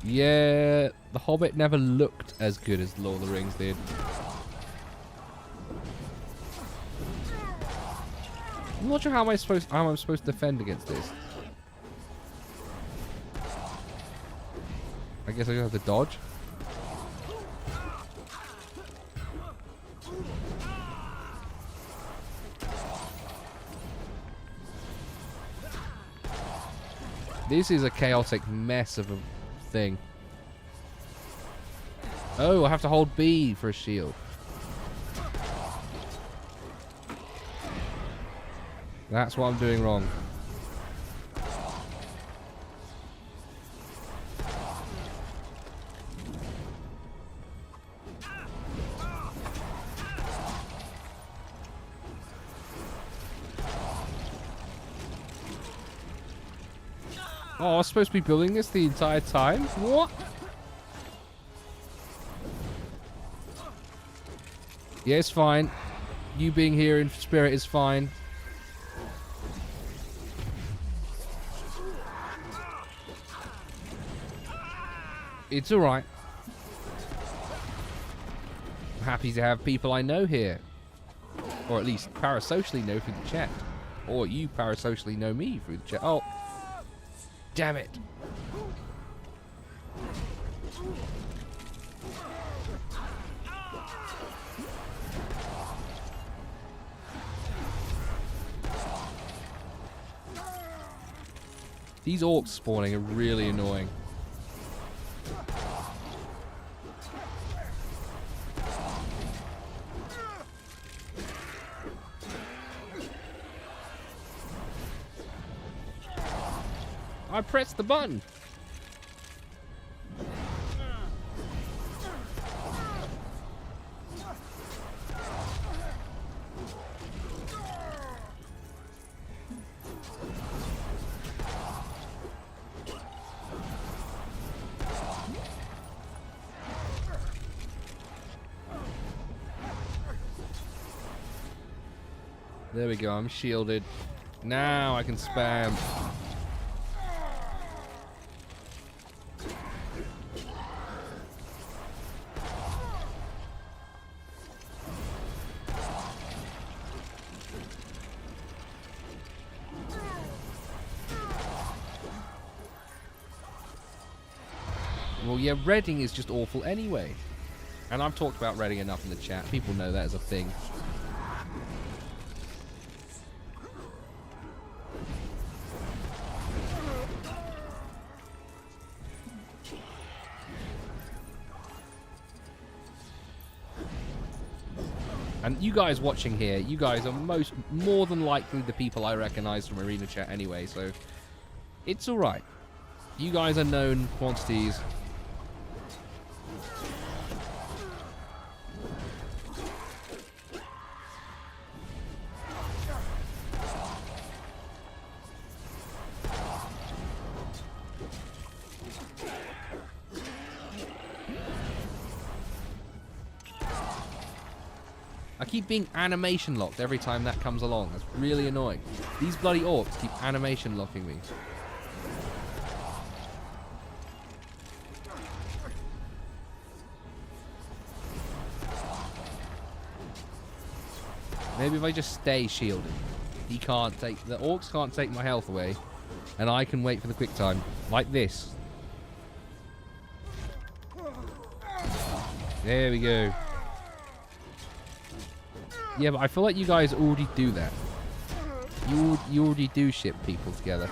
Yeah, The Hobbit never looked as good as Lord of the Rings did. I'm not sure how I'm supposed to defend against this. I guess I have to dodge. This is a chaotic mess of a thing. Oh, I have to hold B for a shield. That's what I'm doing wrong. Oh, I was supposed to be building this the entire time? What? Yeah, it's fine. You being here in spirit is fine. It's alright. I'm happy to have people I know here. Or at least parasocially know through the chat. Or you parasocially know me through the chat. Oh. Damn it. These orcs spawning are really annoying. I pressed the button. There we go, I'm shielded. Now I can spam. Well, yeah, redding is just awful anyway. And I've talked about redding enough in the chat. People know that as a thing. And you guys watching here, you guys are more than likely the people I recognize from Arena Chat anyway, so it's alright. You guys are known quantities. I keep being animation locked every time that comes along. That's really annoying. These bloody orcs keep animation locking me. Maybe if I just stay shielded. The orcs can't take my health away. And I can wait for the quick time. Like this. There we go. Yeah, but I feel like you guys already do that. You already do ship people together.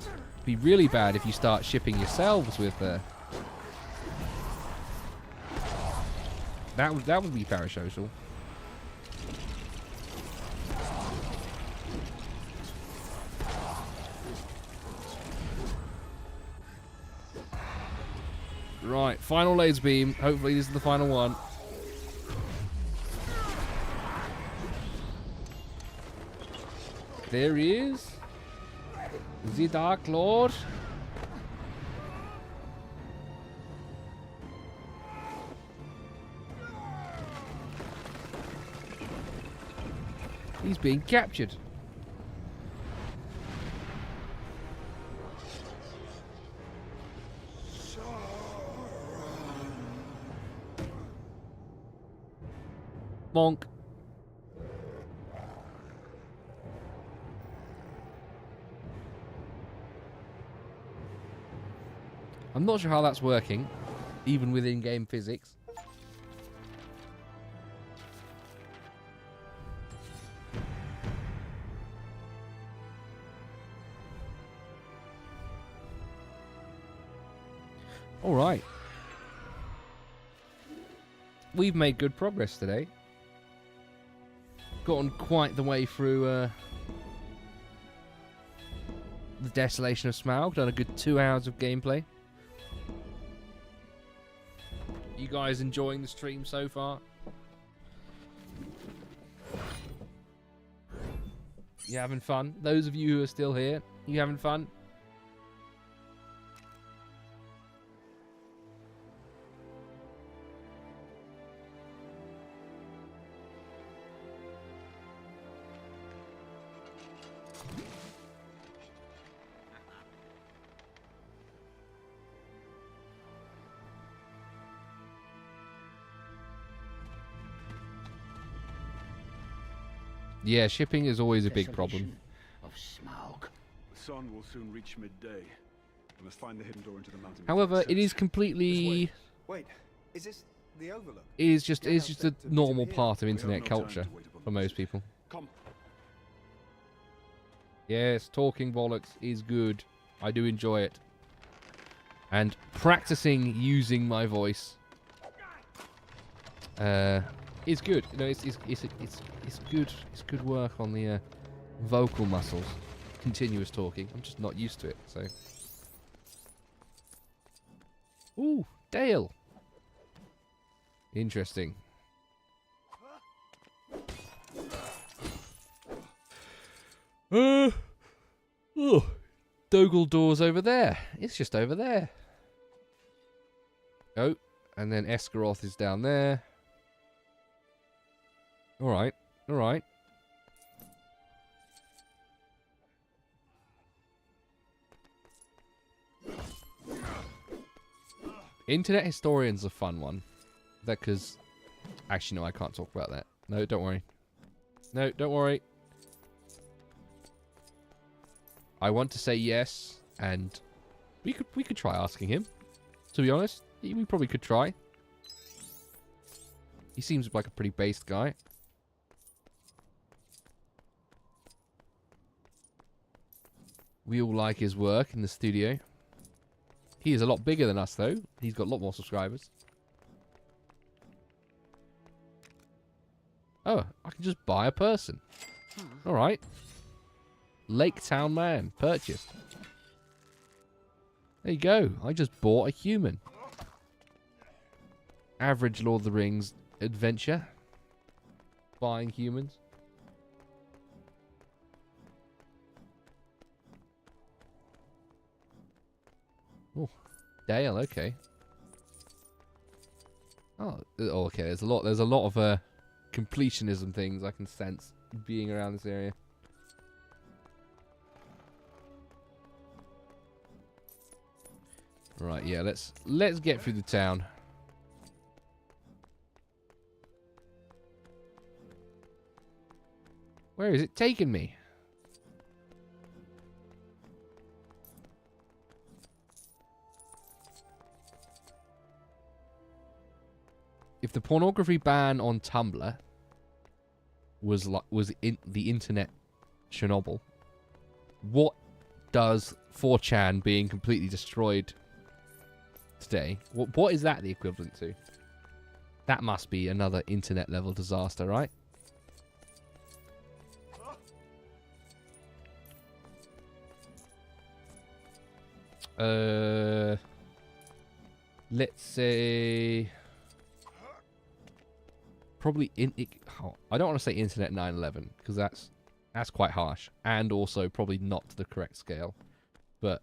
It'd be really bad if you start shipping yourselves with that would be parasocial. Right, final laser beam. Hopefully this is the final one. There he is. The Dark Lord. He's being captured. Bonk. I'm not sure how that's working, even with in-game physics. All right. We've made good progress today. Gotten quite the way through the Desolation of Smaug. Done a good 2 hours of gameplay. You guys enjoying the stream so far? You having fun? Those of you who are still here, you having fun? Yeah, shipping is always a big problem. Of Smaug. The sun will soon reach midday. We must find the hidden door into the mountain. However, it is completely. Wait, is this the Overlook? It is just a normal part of internet culture for most people. Come. Yes, talking bollocks is good. I do enjoy it. And practicing using my voice is good. You know, it's good. It's good work on the vocal muscles. Continuous talking. I'm just not used to it. So. Ooh, Dale. Interesting. Oh, Doggle door's over there. It's just over there. Oh, and then Esgaroth is down there. Alright, alright. Internet Historian's a fun one. That because... Actually, no, I can't talk about that. No, don't worry. No, don't worry. I want to say yes, and we could try asking him. To be honest, we probably could try. He seems like a pretty based guy. We all like his work in the studio. He is a lot bigger than us, though. He's got a lot more subscribers. Oh, I can just buy a person. Alright. Lake Town Man. Purchased. There you go. I just bought a human. Average Lord of the Rings adventure. Buying humans. Oh, Dale, okay. Oh, okay. There's a lot of completionism things I can sense being around this area. Right, yeah, let's get through the town. Where is it taking me? If the pornography ban on Tumblr was in the internet Chernobyl, what does 4chan being completely destroyed today? What is that the equivalent to? That must be another internet level disaster, right? Let's say probably I don't want to say internet 9/11 because that's quite harsh and also probably not to the correct scale. But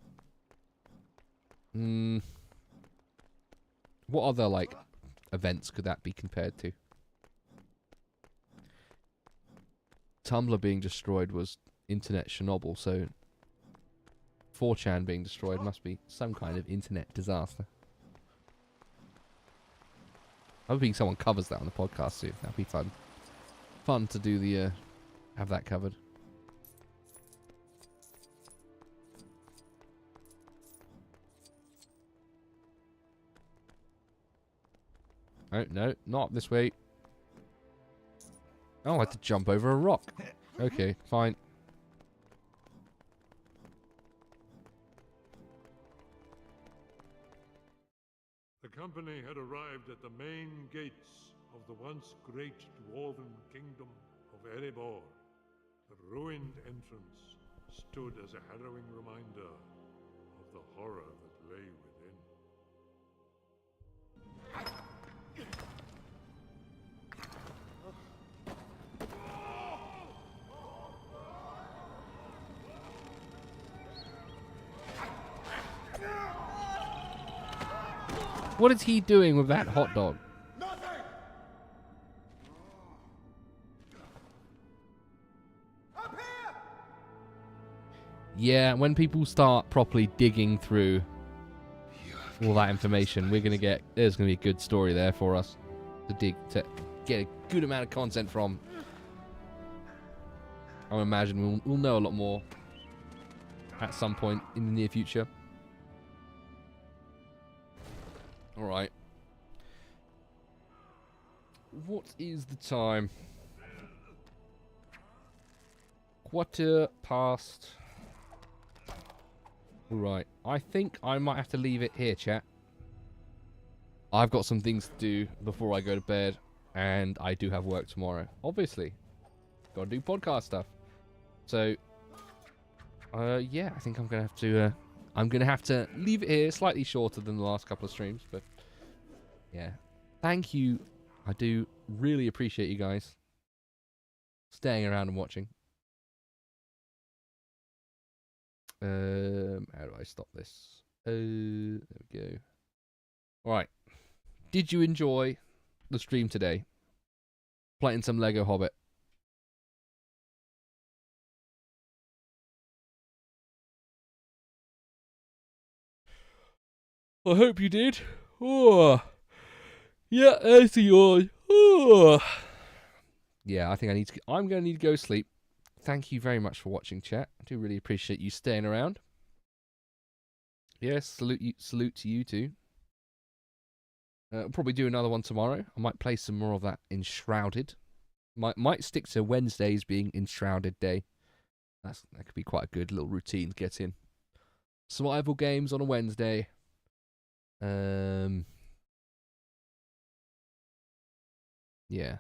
what other like events could that be compared to? Tumblr being destroyed was internet Chernobyl, so 4chan being destroyed must be some kind of internet disaster. I'm hoping someone covers that on the podcast soon. That'd be fun. Fun to do the have that covered. Oh, no, not this way. Oh, I had to jump over a rock. Okay, fine. The company had arrived at the main gates of the once great dwarven kingdom of Erebor. The ruined entrance stood as a harrowing reminder of the horror that lay within. What is he doing with that hot dog? Yeah, when people start properly digging through all that information, there's gonna be a good story there for us to get a good amount of content from. I imagine we'll know a lot more at some point in the near future. Alright. What is the time? 1:15. Right. I think I might have to leave it here, chat. I've got some things to do before I go to bed, and I do have work tomorrow. Obviously. Gotta do podcast stuff. So, yeah, I think I'm gonna have to leave it here, slightly shorter than the last couple of streams, but yeah. Thank you. I do really appreciate you guys staying around and watching. How do I stop this? There we go. Alright. Did you enjoy the stream today? Playing some Lego Hobbit. I hope you did. Oh. Yeah, there's the yawn. Oh. Yeah, I think I'm going to need to go sleep. Thank you very much for watching, chat. I do really appreciate you staying around. Yes, salute to you too. I'll probably do another one tomorrow. I might play some more of that Enshrouded. Might stick to Wednesdays being Enshrouded Day. That could be quite a good little routine to get in. Survival games on a Wednesday. Yeah.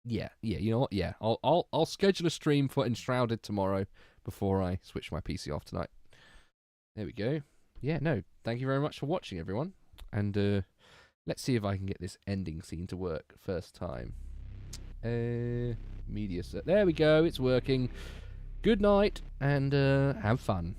Yeah, you know what? Yeah, I'll schedule a stream for Enshrouded tomorrow before I switch my PC off tonight. There we go. Yeah, no, thank you very much for watching, everyone. And let's see if I can get this ending scene to work first time. Media set. There we go, it's working. Good night, and have fun.